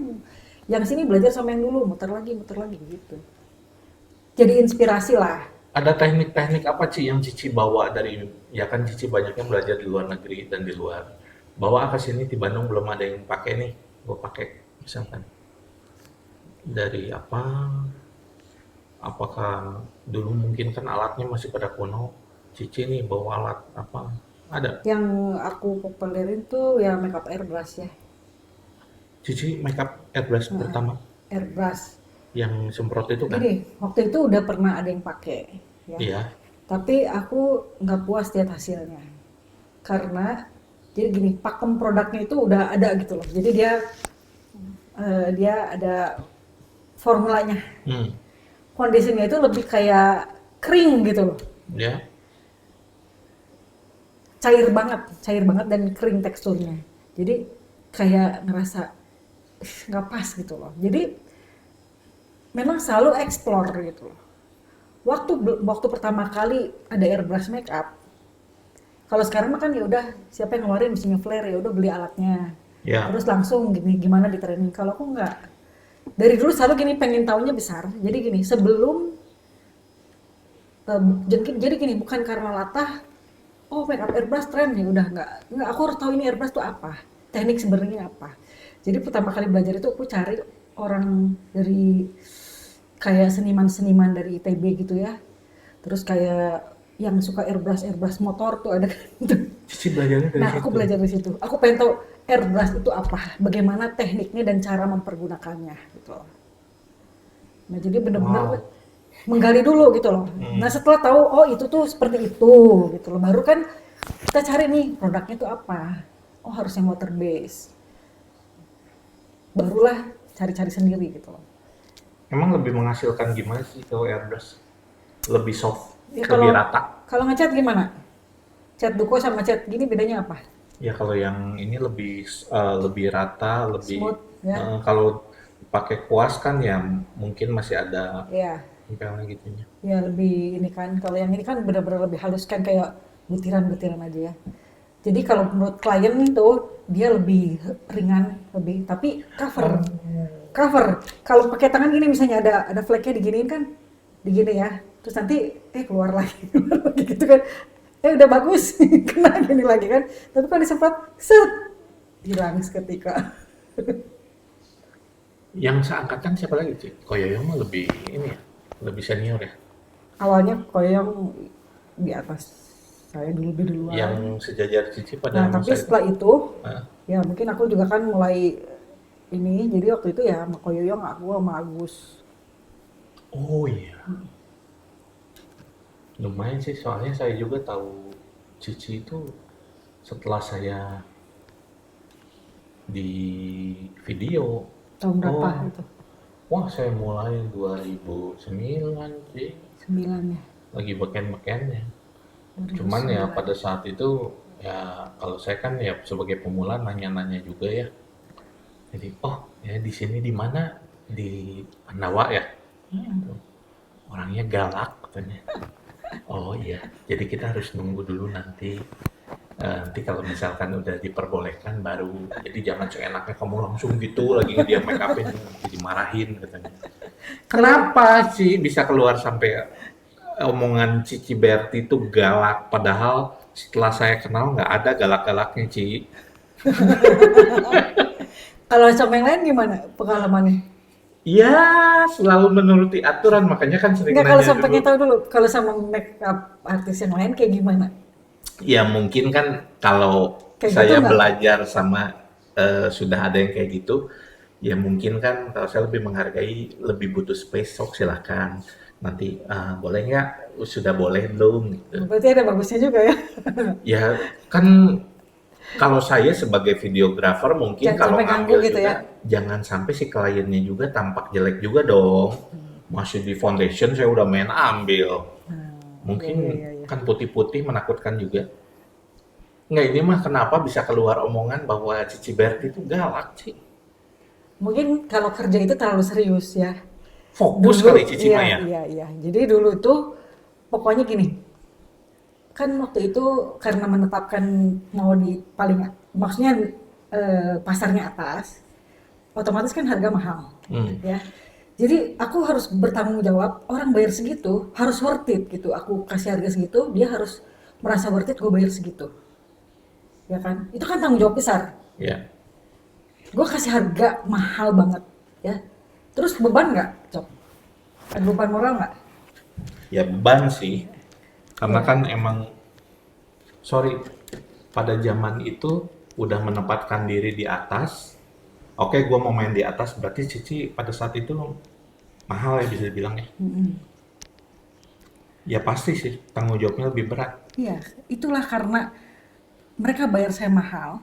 yang sini belajar sama yang dulu muter lagi gitu. Jadi inspirasi lah. Ada teknik-teknik apa Ci yang Cici bawa dari, ya kan Cici banyaknya belajar di luar negeri dan di luar. Bawa ke sini di Bandung belum ada yang pakai nih, gue pakai misalkan. Dari apa? Apakah dulu mungkin kan alatnya masih pada kuno, Cici nih bawa alat apa? Ada. Yang aku populerin tuh ya makeup airbrush ya. Cici makeup airbrush Nah, pertama airbrush. yang semprot itu kan? Gini, waktu itu udah pernah ada yang pakai ya. Iya. Tapi aku nggak puas lihat hasilnya. Karena jadi gini, pakem produknya itu udah ada gitu loh. Jadi dia ada formulanya. Hmm. Kondisinya itu lebih kayak kering gitu loh. Ya. Cair banget dan kering teksturnya. Jadi kayak ngerasa nggak pas gitu loh. Jadi memang selalu explore gitu loh. Waktu pertama kali ada airbrush makeup, kalau sekarang mah kan ya udah siapa yang ngeluarin mesinnya flare ya udah beli alatnya. Ya. Terus langsung gimana di training. Kalau aku nggak. Dari dulu selalu gini pengen taunya besar. Jadi gini, sebelum jadi gini bukan karena latah oh makeup airbrush tren ya udah nggak aku harus tahu ini airbrush tuh apa. Teknik sebenarnya apa. Jadi pertama kali belajar itu aku cari orang dari kayak seniman-seniman dari ITB gitu ya. Terus kayak yang suka airbrush motor tuh ada kan. Cici belajarnya dari Nah, situ. aku belajar dari situ. Aku pengen tahu airbrush itu apa, bagaimana tekniknya dan cara mempergunakannya gitu loh. Nah, jadi bener-bener Wow. menggali dulu gitu loh. Nah, setelah tahu oh itu tuh seperti itu gitu loh, baru kan kita cari nih produknya tuh apa. Oh, harus yang water base. Barulah cari-cari sendiri gitu loh. Emang lebih menghasilkan gimana sih kalau airbrush? Lebih soft, Ya lebih kalau rata. kalau ngecat gimana? Cat buku sama cat gini bedanya apa? Ya kalau yang ini lebih rata, lebih Smooth ya. kalau pakai kuas kan ya mungkin masih ada Ya, tempelnya gitunya. ya lebih ini kan. Kalau yang ini kan benar-benar lebih halus kan kayak butiran-butiran aja ya. Jadi kalau menurut klien itu dia lebih ringan, lebih tapi cover. Cover. Kalau pakai tangan gini misalnya ada fleknya diginiin kan, digini ya. Terus nanti keluar lagi, keluar lagi gitu kan. Udah bagus, kena gini lagi kan. Tapi kalau disemprot, set, hilang seketika. Yang seangkatan siapa lagi sih? Koyoyo mah lebih ini ya, lebih senior ya. Awalnya koyong di atas saya dulu di Yang duluan. sejajar Cici pada Nah, tapi masa itu. setelah itu, Ah, ya mungkin aku juga kan mulai ini, jadi waktu itu ya sama Koyoyong aku sama Agus. oh iya, lumayan sih. Soalnya saya juga tahu Cici itu setelah saya di video. Tahun berapa Oh, itu? wah saya mulai 2009 sih, 9 ya, lagi beken-bekennya. Cuman ya 2009. pada saat itu ya kalau saya kan ya sebagai pemula nanya-nanya juga ya. Jadi oh ya di sini di mana? Di Pandawa ya. Orangnya galak katanya. Oh iya, jadi kita harus nunggu dulu nanti. Nanti kalau misalkan udah diperbolehkan baru. Jadi jangan seenaknya kamu langsung gitu lagi dia make upin nanti dimarahin katanya. Kalau Kenapa sih bisa keluar sampai omongan Cici Berti itu galak, padahal setelah saya kenal nggak ada galak-galaknya, Ci. kalau sama yang lain gimana pengalamannya? Ya, selalu menuruti aturan, makanya kan sering Enggak, kalau nanya sama dulu. pengen tahu dulu, kalau sama make up artis yang lain kayak gimana? Ya mungkin kan kalau Kayak gitu saya nggak? belajar sama sudah ada yang kayak gitu, ya mungkin kan kalau saya lebih menghargai, lebih butuh space, sok silahkan. Nanti boleh nggak? Sudah boleh belum? Gitu. Berarti ada bagusnya juga ya. Ya kan kalau saya sebagai videografer mungkin Jangan kalau sampai ganggu ngambil gitu juga ya. jangan sampai si kliennya juga tampak jelek juga dong. Masih di foundation saya udah main ambil. Iya, Mungkin iya, iya, iya. kan putih-putih menakutkan juga. Nggak, ini mah kenapa bisa keluar omongan bahwa Cici Berti itu galak sih. Mungkin kalau kerja itu terlalu serius ya. Fokus kali Dulu, Cici mah iya, ya. iya, iya. Jadi dulu tuh pokoknya gini, kan waktu itu karena menetapkan mau di paling, maksudnya pasarnya atas, otomatis kan harga mahal, Hmm. ya. Jadi aku harus bertanggung jawab, orang bayar segitu, harus worth it gitu. Aku kasih harga segitu, dia harus merasa worth it, gue bayar segitu. Ya kan? Itu kan tanggung jawab besar. Ya, Gue kasih harga mahal banget, ya. Terus beban nggak, Cok? Ada beban moral nggak? ya beban sih. Karena Ya. kan emang, sorry, pada zaman itu udah menempatkan diri di atas. Oke, gue mau main di atas, berarti Cici pada saat itu mahal ya bisa dibilang ya. Ya pasti sih, tanggung jawabnya lebih berat. Iya, itulah karena mereka bayar saya mahal,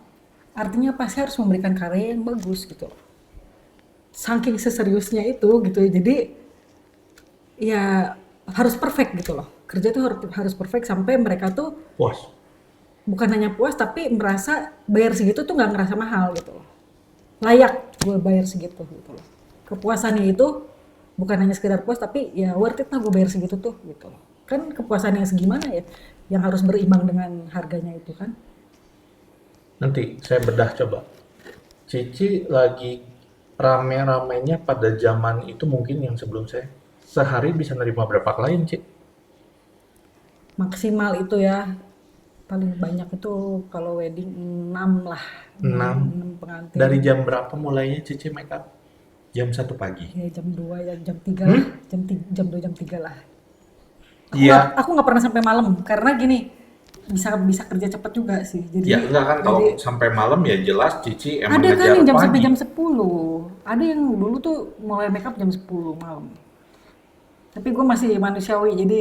artinya pasti harus memberikan karya yang bagus gitu. Saking seseriusnya itu gitu, jadi ya harus perfect gitu loh. Kerja tuh harus perfect sampai mereka tuh Puas. bukan hanya puas tapi merasa bayar segitu tuh nggak ngerasa mahal gitu loh. Layak gue bayar segitu gitu loh. Kepuasannya itu bukan hanya sekedar puas tapi ya worth it lah gue bayar segitu tuh gitu loh. Kan kepuasan yang segimana ya yang harus berimbang dengan harganya itu kan. Nanti saya bedah coba. Cici lagi rame-ramenya pada zaman itu mungkin yang sebelum saya. Sehari bisa nerima berapa klien, Ci? Maksimal itu ya paling banyak itu kalau wedding 6 lah, 6. 6 pengantin. Dari jam berapa mulainya Cici make up? Jam 1 pagi. Ya jam 2 ya jam 3 lah, Hmm? jam 2 jam 3 lah. Iya. Aku nggak pernah sampai malam karena gini, bisa bisa kerja cepat juga sih. Ya enggak kan kalau Jadi sampai malam ya jelas Cici emang ada kan ngejar yang jam sampai pagi. jam 10. Ada yang dulu tuh mulai make up jam 10 malam. Tapi gue masih manusiawi, jadi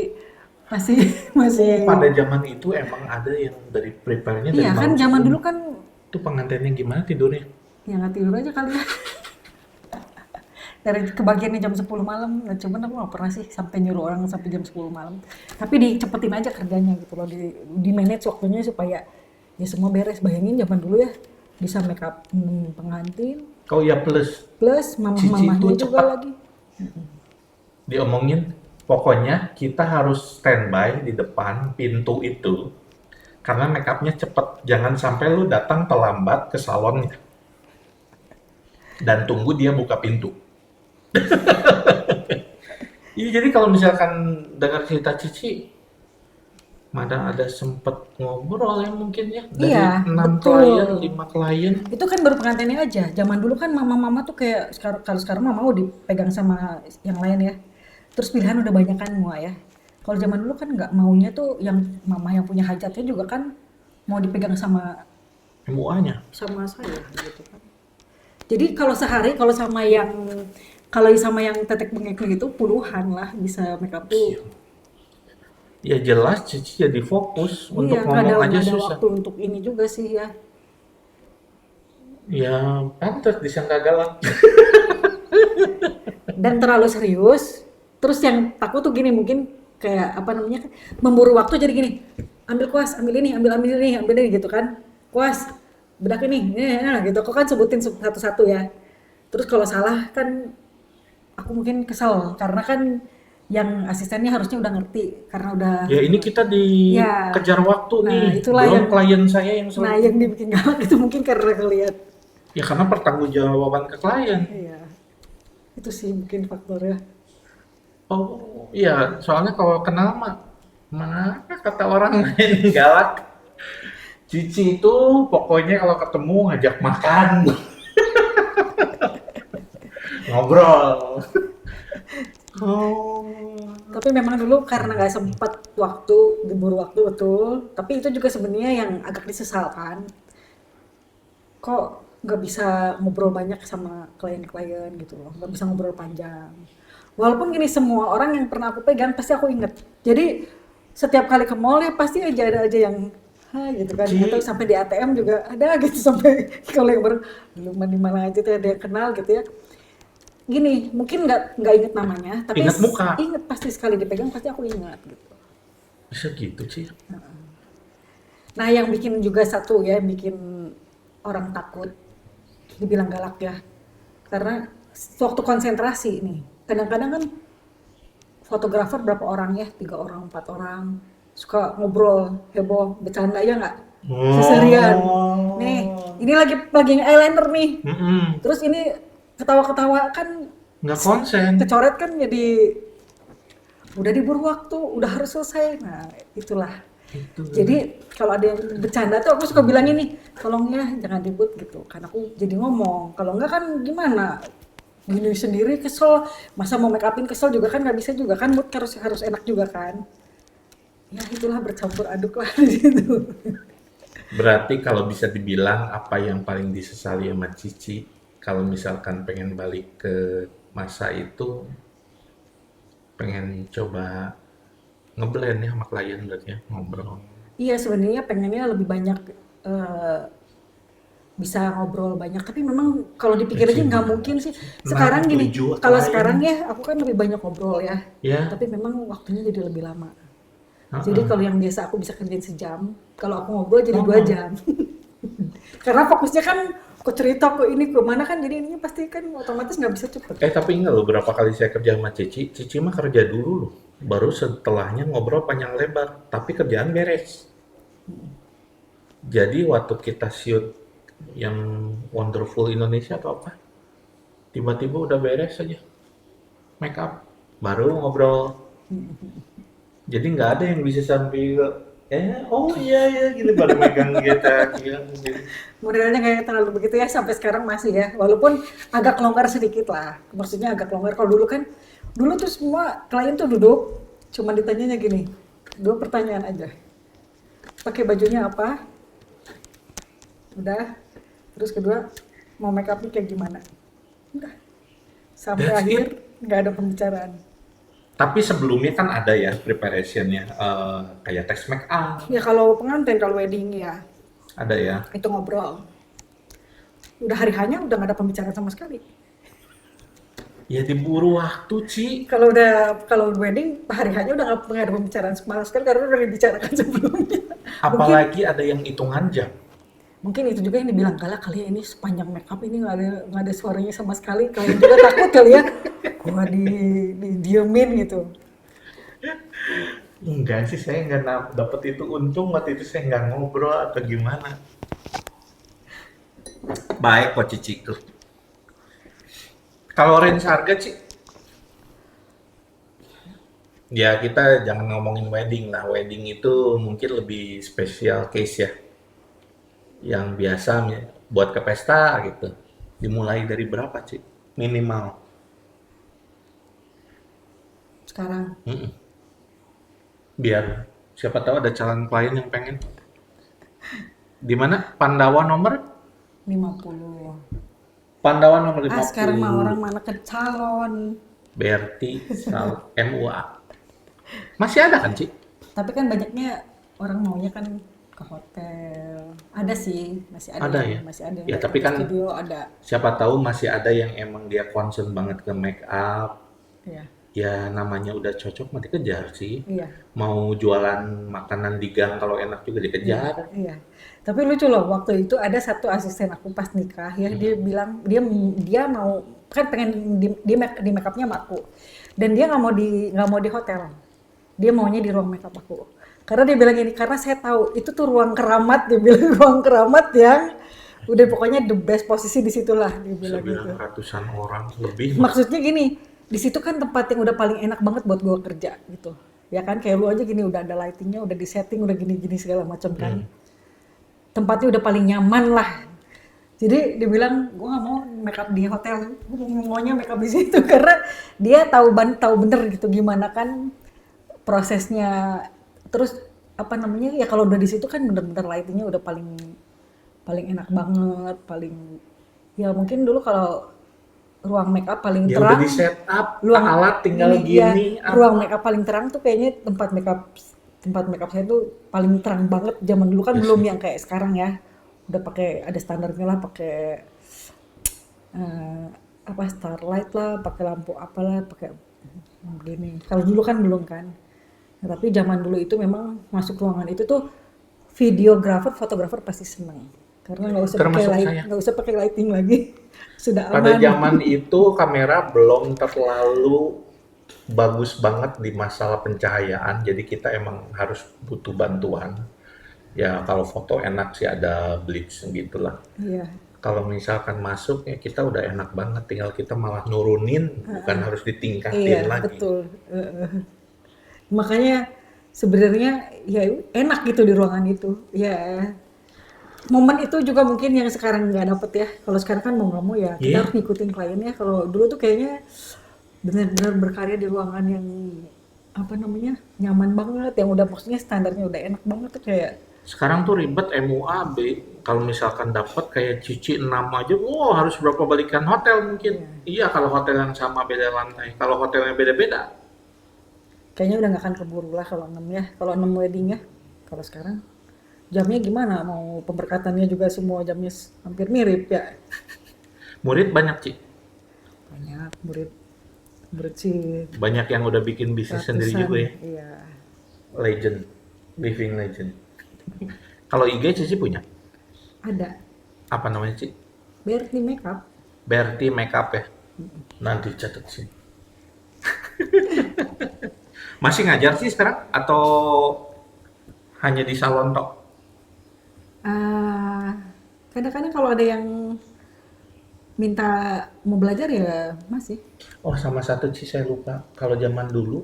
masih Oh, masih pada zaman itu emang ada yang dari prepare-nya iya dari kan malam zaman dulu sebelumnya. kan Itu pengantinnya gimana tidurnya? ya nggak tidur aja kali ya. Dari kebagiannya jam 10 malam, nah, cuman aku nggak pernah sih sampai nyuruh orang sampai jam 10 malam. Tapi dicepetin aja kerjanya gitu loh, di manage waktunya supaya ya semua beres. Bayangin zaman dulu ya, bisa make up pengantin, Oh ya plus plus Cici itu mamah-mamahnya juga cepat lagi. diomongin. Pokoknya kita harus standby di depan pintu itu karena make upnya cepet. Jangan sampai lu datang terlambat ke salonnya dan tunggu dia buka pintu. Iya, jadi kalau misalkan dengar cerita Cici, mana ada sempet ngobrol ya mungkin ya dari Iya, 6 klien, betul. 5 klien. Itu kan baru pengantinnya aja. Zaman dulu kan mama-mama tuh kayak sekarang, kalau sekarang mama mau dipegang sama yang lain ya. Terus pilihan udah banyak kan semua ya. Kalau zaman dulu kan nggak maunya tuh yang mama yang punya hajatnya juga kan mau dipegang sama MUA-nya. sama saya gitu kan. Jadi kalau sehari kalau sama yang tetek bengek gitu puluhan lah bisa make up tuh. Ya jelas Cici jadi fokus Iya, untuk ngomong aja nggak ada susah. waktu untuk ini juga sih ya. Ya pantas disangka galak. Dan terlalu serius. Terus yang takut tuh gini mungkin kayak apa namanya memburu waktu jadi gini, ambil kuas, ambil ini, ambil ini gitu kan. Kuas, bedak ini, nah, gitu. Kok kan sebutin satu-satu ya. Terus kalau salah kan aku mungkin kesel karena kan yang asistennya harusnya udah ngerti karena udah Ya ini kita ya. dikejar waktu nih. Nah, itulah Belum yang klien saya yang nah selalu. yang dibikin galak itu mungkin karena ngeliat. Ya karena pertanggungjawaban ke klien. Iya. Itu sih mungkin faktornya. Oh iya, soalnya kalau kenal mah mana kata orang lain galak. Cici itu pokoknya kalau ketemu ngajak makan, ngobrol. Oh, Tapi memang dulu karena nggak sempat waktu, diburu waktu betul. Tapi itu juga sebenarnya yang agak disesalkan. Kok nggak bisa ngobrol banyak sama klien-klien gitu loh. Nggak bisa ngobrol panjang. Walaupun gini semua orang yang pernah aku pegang pasti aku inget. Jadi setiap kali ke mall ya pasti ada aja yang gitu kan. Atau Ci, sampai di ATM juga ada gitu sampai kalau yang baru belum di mana aja tuh ada yang kenal gitu ya. Gini, mungkin nggak inget namanya, tapi ingat muka. inget pasti sekali dipegang pasti aku ingat gitu. Bisa gitu, Ci. Nah, yang bikin juga satu ya, yang bikin orang takut dibilang galak ya, karena waktu konsentrasi nih, kadang-kadang kan fotografer berapa orang ya, 3 orang, 4 orang, suka ngobrol, heboh, bercanda ya nggak? Seserian. Nih, Oh. ini lagi eyeliner nih, Mm-mm. terus ini ketawa-ketawa kan Nggak konsen. kecoret kan jadi udah diburu waktu, udah harus selesai. Nah, itulah. Itu. Jadi kalau ada yang bercanda tuh aku suka bilang ini, tolong ya jangan ribut gitu. Karena aku jadi ngomong. Kalau enggak kan gimana? Gini sendiri kesel, masa mau make upin kesel juga kan nggak bisa juga kan mood harus enak juga kan. Ya itulah bercampur aduk lah di situ. Berarti kalau bisa dibilang apa yang paling disesali sama Cici kalau misalkan pengen balik ke masa itu pengen coba ngeblend ya sama klien berarti ya ngobrol. Iya sebenarnya pengennya lebih banyak eh, bisa ngobrol banyak tapi memang kalau dipikir aja nggak mungkin sih sekarang Enam, gini tujuh kalau klien. sekarang ya aku kan lebih banyak ngobrol ya Ya. tapi memang waktunya jadi lebih lama jadi Heeh. kalau yang biasa aku bisa kerjain sejam kalau aku ngobrol jadi Oh, 2 jam karena fokusnya kan ke cerita ke ini ke mana kan jadi ini pasti kan otomatis nggak bisa cepet. tapi enggak loh berapa kali saya kerja sama Cici, Cici mah kerja dulu loh. Baru setelahnya ngobrol panjang lebar, tapi kerjaan beres. Jadi waktu kita shoot yang Wonderful Indonesia atau apa, tiba-tiba udah beres aja make up, baru ngobrol. Jadi nggak ada yang bisa sambil oh iya ya gini baru megang kita gitu. Modelnya kayak terlalu begitu ya sampai sekarang masih ya walaupun agak longgar sedikit lah maksudnya agak longgar kalau dulu kan dulu tuh semua klien tuh duduk Cuma ditanyanya gini, 2 pertanyaan aja. Pakai bajunya apa? Udah. Terus kedua, mau make up-nya kayak gimana? Udah. Sampai That's akhir it. nggak ada pembicaraan. Tapi sebelumnya kan ada ya preparationnya, kayak tes make up, Ya kalau pengantin, kalau wedding ya ada ya. itu ngobrol. Udah hari hanya udah nggak ada pembicaraan sama sekali. Ya diburu waktu, Ci. Kalau wedding hari hanya udah nggak ada pembicaraan sama sekali karena udah dibicarakan sebelumnya. Mungkin Apalagi ada yang hitungan jam. mungkin itu juga yang dibilang kalah kali ya, ini sepanjang make up ini nggak ada suaranya sama sekali. Kalian juga takut kali ya, gua didiemin gitu. Enggak sih, saya nggak dapet itu. Untung waktu itu saya nggak ngobrol atau gimana. Baik kok Cici tuh. Kalau range harga, Ci, ya kita jangan ngomongin wedding lah. Wedding itu mungkin lebih spesial case ya. Yang biasa buat ke pesta gitu. Dimulai dari berapa, Ci? Minimal. Sekarang Mm-mm. Biar siapa tahu ada calon klien yang pengen. Di mana? Pandawa nomor? 50. Pandawa nomor Sekarang mah 50. orang mana ke calon. Berti Sal MUA. Masih ada kan, Ci? Tapi kan banyaknya orang maunya kan ke hotel. Ada sih, Ada ya? masih ada yang Ya, datang tapi ke kan studio ada. siapa tahu masih ada yang emang dia concern banget ke make up. Iya, Ya namanya udah cocok mah dikejar sih. iya, Mau jualan makanan di gang kalau enak juga iya, dikejar. iya. Tapi lucu loh, waktu itu ada satu asisten aku pas nikah ya, dia bilang dia mau kan pengen di make upnya sama aku. Dan dia nggak mau di hotel. Dia maunya di ruang make up aku. Karena dia bilang gini, karena saya tahu itu tuh ruang keramat, dia bilang ruang keramat yang udah pokoknya the best posisi di situlah, dia Bisa bilang gitu. bilang ratusan orang lebih mah. Maksudnya gini, di situ kan tempat yang udah paling enak banget buat gue kerja gitu. Ya kan kayak lu aja gini udah ada lightingnya, udah di setting, udah gini-gini segala macam kan. Tempatnya udah paling nyaman lah. Jadi dia bilang gue nggak mau make up di hotel, gue maunya make up di situ karena dia tahu bener gitu gimana kan prosesnya. Terus apa namanya ya kalau udah di situ kan bener-bener lightingnya udah paling paling enak banget, paling ya mungkin dulu kalau ruang make up paling Ya udah terang, di setup, ruang alat tinggal ya, gini. ruang make up paling terang tuh kayaknya tempat make up saya tuh paling terang banget. Zaman dulu kan Ya belum sih. yang kayak sekarang ya, udah pakai ada standarnya lah, pakai eh, apa starlight lah, pakai lampu apalah, pakai begini. Kalau dulu kan belum kan. Nah, tapi zaman dulu itu memang masuk ruangan itu tuh videografer, fotografer pasti seneng karena Termasuk saya. nggak usah pakai lighting lagi, sudah Pada aman. zaman itu kamera belum terlalu bagus banget di masalah pencahayaan, jadi kita emang harus butuh bantuan. Ya kalau foto enak sih ada blitz gitulah. Iya, Kalau misalkan masuk ya kita udah enak banget, tinggal kita malah nurunin, bukan harus iya ditingkatin lagi. betul. Makanya sebenarnya ya enak gitu di ruangan itu. Ya momen itu juga mungkin yang sekarang nggak dapet ya. Kalau sekarang kan mau nggak mau ya kita Iya, harus ngikutin kliennya. Kalau dulu tuh kayaknya benar-benar berkarya di ruangan yang apa namanya nyaman banget, yang udah maksudnya standarnya udah enak banget tuh kayak sekarang tuh ribet MUAB. Kalau misalkan dapat kayak Cici 6 aja, wow harus berapa balikan hotel mungkin. ya, Iya kalau hotel yang sama beda lantai. Kalau hotelnya beda-beda, kayaknya udah nggak akan keburu lah kalau 6 ya. Kalau 6 wedding ya. Kalau sekarang jamnya gimana? Mau pemberkatannya juga semua jamnya hampir mirip ya. murid banyak Ci. Banyak murid murid sih Banyak yang udah bikin bisnis sendiri ratusan. juga ya. Iya, Legend, living legend. Kalau IG Cici punya? ada. Apa namanya Ci? Berarti makeup. Berti Makeup ya. Nanti catat sih. Masih ngajar sih sekarang atau hanya di salon tok? Ah, kadang-kadang kalau ada yang minta mau belajar ya masih. Oh sama satu Ci saya lupa. Kalau zaman dulu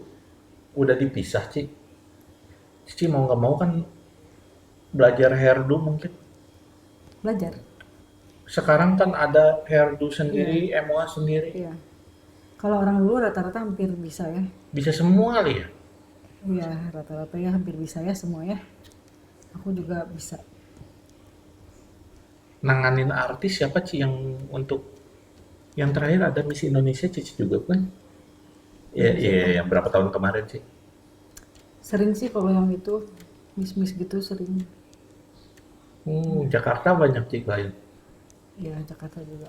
udah dipisah Ci. Cici mau nggak mau kan belajar hairdo mungkin. Belajar. Sekarang kan ada hairdo Iya, sendiri, MOA sendiri. iya. Kalau orang dulu rata-rata hampir bisa ya. Bisa semua kali ya. Iya, rata-rata ya hampir bisa ya semua ya. Aku juga bisa. Nanganin artis siapa Ci yang untuk yang terakhir ada Miss Indonesia Cici juga kan? Ya, Iya, ya, siapa? yang berapa tahun kemarin sih? Sering sih kalau yang itu, miss-miss gitu sering. Jakarta banyak Ci klien. Ya, Jakarta juga.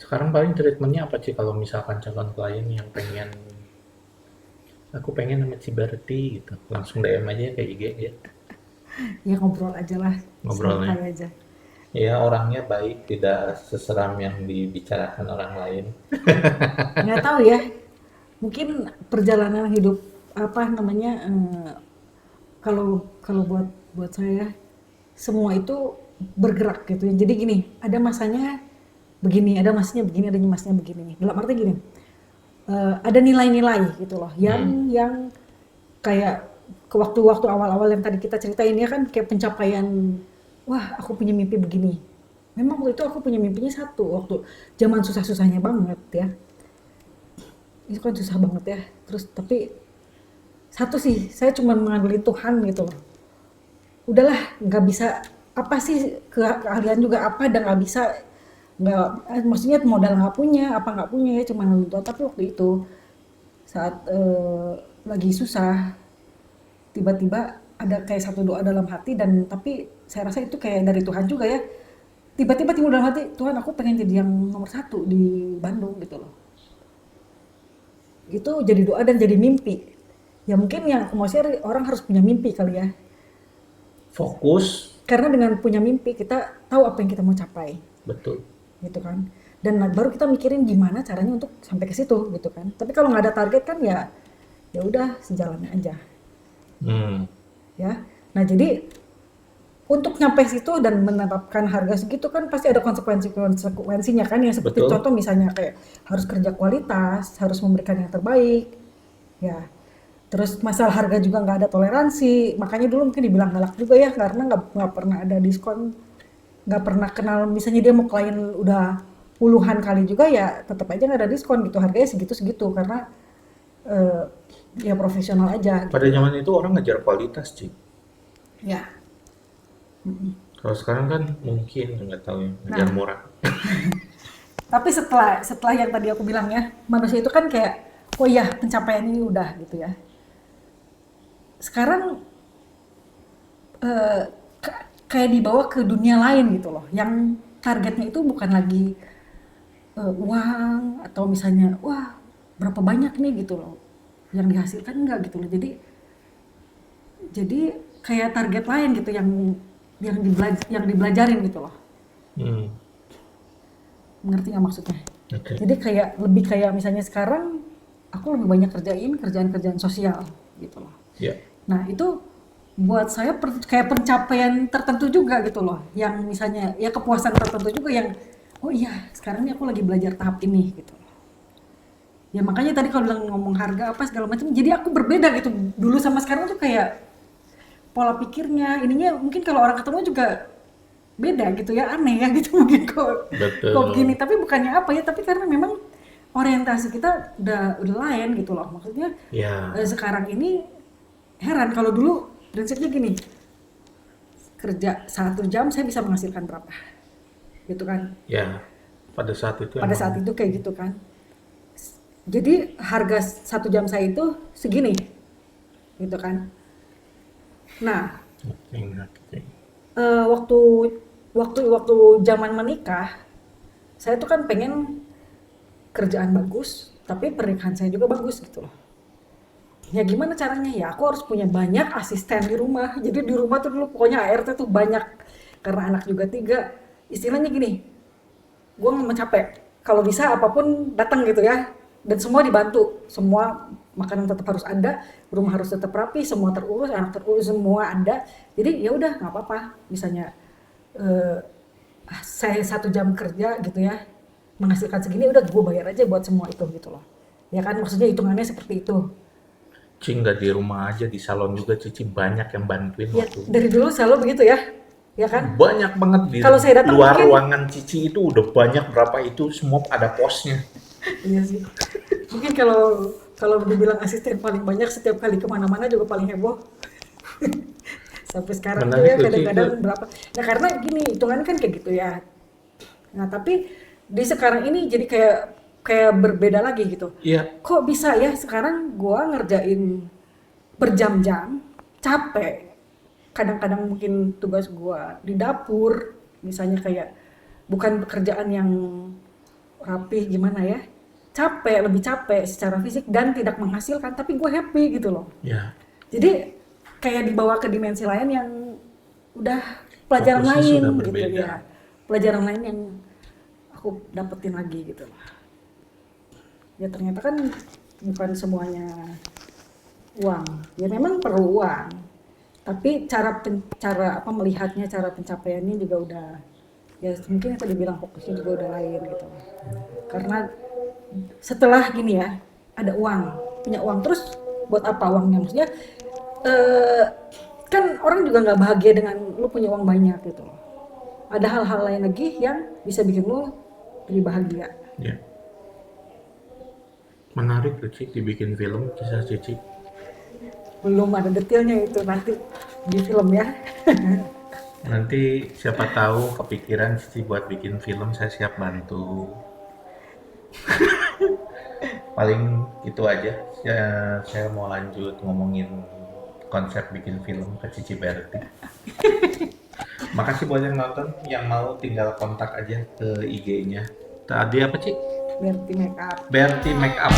Sekarang paling treatmentnya apa sih kalau misalkan calon klien yang aku pengen sama Ciberti gitu, langsung DM aja ke IG ya Ya ngobrol aja lah, ngobrolnya. santai aja. Ya orangnya baik, tidak seseram yang dibicarakan orang lain. Nggak tahu ya, mungkin perjalanan hidup apa namanya kalau kalau buat buat saya semua itu bergerak gitu ya. Jadi gini, ada masanya begini, ada masanya begini, ada masanya begini. Dalam arti gini, ada nilai-nilai gitu loh, Hmm, yang kayak ke waktu-waktu awal-awal yang tadi kita ceritain ya kan kayak pencapaian, wah aku punya mimpi begini. Memang waktu itu aku punya mimpinya satu waktu zaman susah-susahnya banget ya. Itu kan susah banget ya. Terus tapi satu sih, saya cuma mengandalkan Tuhan gitu loh. Udahlah, nggak bisa apa sih keahlian juga apa dan nggak bisa nggak maksudnya modal nggak punya apa nggak punya ya cuma ngeluh tapi waktu itu saat lagi susah tiba-tiba ada kayak satu doa dalam hati dan tapi saya rasa itu kayak dari Tuhan juga ya tiba-tiba timbul dalam hati Tuhan aku pengen jadi yang nomor satu di Bandung gitu loh itu jadi doa dan jadi mimpi ya mungkin yang aku mau share orang harus punya mimpi kali ya fokus, karena dengan punya mimpi kita tahu apa yang kita mau capai betul. gitu kan dan baru kita mikirin gimana caranya untuk sampai ke situ gitu kan tapi kalau nggak ada target kan ya ya udah sejalannya aja Hmm, ya nah jadi untuk nyampe situ dan menetapkan harga segitu kan pasti ada konsekuensinya kan yang seperti betul. contoh misalnya kayak harus kerja kualitas harus memberikan yang terbaik ya terus masalah harga juga nggak ada toleransi makanya dulu mungkin dibilang galak juga ya karena nggak pernah ada diskon nggak pernah kenal misalnya dia mau klien udah puluhan kali juga ya tetap aja nggak ada diskon gitu harganya segitu segitu karena eh, ya profesional aja Pada gitu loh zaman itu orang ngejar kualitas, Ci. ya. Kalau sekarang kan mungkin nggak tahu ya, ngejar Nah murah. tapi setelah setelah yang tadi aku bilang ya manusia itu kan kayak oh iya pencapaian ini udah gitu ya sekarang eh, kayak dibawa ke dunia lain gitu loh yang targetnya itu bukan lagi uang atau misalnya wah berapa banyak nih gitu loh yang dihasilkan enggak gitu loh jadi kayak target lain gitu yang dibelajarin gitu loh Hmm, ngerti nggak maksudnya oke. jadi kayak lebih kayak misalnya sekarang aku lebih banyak kerjain kerjaan-kerjaan sosial gitu loh Ya, nah itu buat saya kayak pencapaian tertentu juga gitu loh yang misalnya ya kepuasan tertentu juga yang oh iya sekarang ini aku lagi belajar tahap ini gitu loh ya makanya tadi kalau bilang ngomong harga apa segala macam jadi aku berbeda gitu dulu sama sekarang tuh kayak pola pikirnya ininya mungkin kalau orang ketemu juga beda gitu ya aneh ya gitu mungkin kok begini betul. tapi bukannya apa ya tapi karena memang orientasi kita udah lain gitu loh maksudnya Ya, sekarang ini heran kalau dulu prinsipnya gini kerja 1 jam saya bisa menghasilkan berapa gitu kan ya. Pada saat itu pada emang saat itu kayak gitu kan jadi harga 1 jam saya itu segini gitu kan nah oke. waktu waktu waktu zaman menikah saya tuh kan pengen kerjaan bagus tapi pernikahan saya juga bagus gitu loh ya gimana caranya ya aku harus punya banyak asisten di rumah jadi di rumah tuh dulu pokoknya ART tuh banyak karena anak juga 3 istilahnya gini gue nggak mencapai kalau bisa apapun datang gitu ya dan semua dibantu semua makanan tetap harus ada rumah harus tetap rapi semua terurus anak terurus semua ada jadi ya udah nggak apa-apa misalnya eh, saya 1 jam kerja gitu ya menghasilkan segini udah gue bayar aja buat semua itu gitu loh ya kan maksudnya hitungannya seperti itu Ci nggak di rumah aja, di salon juga Cici banyak yang bantuin ya waktu. dari dulu selalu begitu ya kan Banyak banget di kalau saya datang luar mungkin ruangan Cici itu udah banyak berapa itu semua ada posnya. iya sih mungkin kalau Kalau dibilang asisten paling banyak, setiap kali kemana-mana juga paling heboh. Sampai sekarang tuh Menarik ya tuh, Ci, itu. kadang-kadang berapa. Nah karena gini, hitungannya kan kayak gitu ya. Nah tapi di sekarang ini jadi kayak kayak berbeda lagi gitu. Iya, Kok bisa ya sekarang gua ngerjain berjam-jam, capek. Kadang-kadang mungkin tugas gua di dapur, misalnya kayak bukan pekerjaan yang rapih gimana ya. Capek, lebih capek secara fisik dan tidak menghasilkan, tapi gue happy gitu loh. ya. Jadi kayak dibawa ke dimensi lain yang udah pelajaran Fokusnya lain sudah gitu berbeda. ya. Pelajaran lain yang aku dapetin lagi gitu loh. Ya ternyata kan bukan semuanya uang. Ya memang perlu uang. Tapi cara apa melihatnya, cara pencapaiannya juga udah ya mungkin yang tadi bilang fokusnya juga udah lain gitu. Karena setelah gini ya, ada uang, punya uang terus buat apa uangnya? Maksudnya eh, kan orang juga nggak bahagia dengan lu punya uang banyak gitu loh. Ada hal-hal lain lagi yang bisa bikin lu lebih bahagia. Ya. Menarik tuh, Ci, dibikin film kisah Cici. Belum ada detailnya itu nanti di film ya. Nanti siapa tahu kepikiran Cici buat bikin film, saya siap bantu. Paling itu aja. Saya mau lanjut ngomongin konsep bikin film ke Cici Berti. Makasih buat yang nonton, yang mau tinggal kontak aja ke IG-nya. Tadi apa, Ci? Berarti make up. Berti Makeup.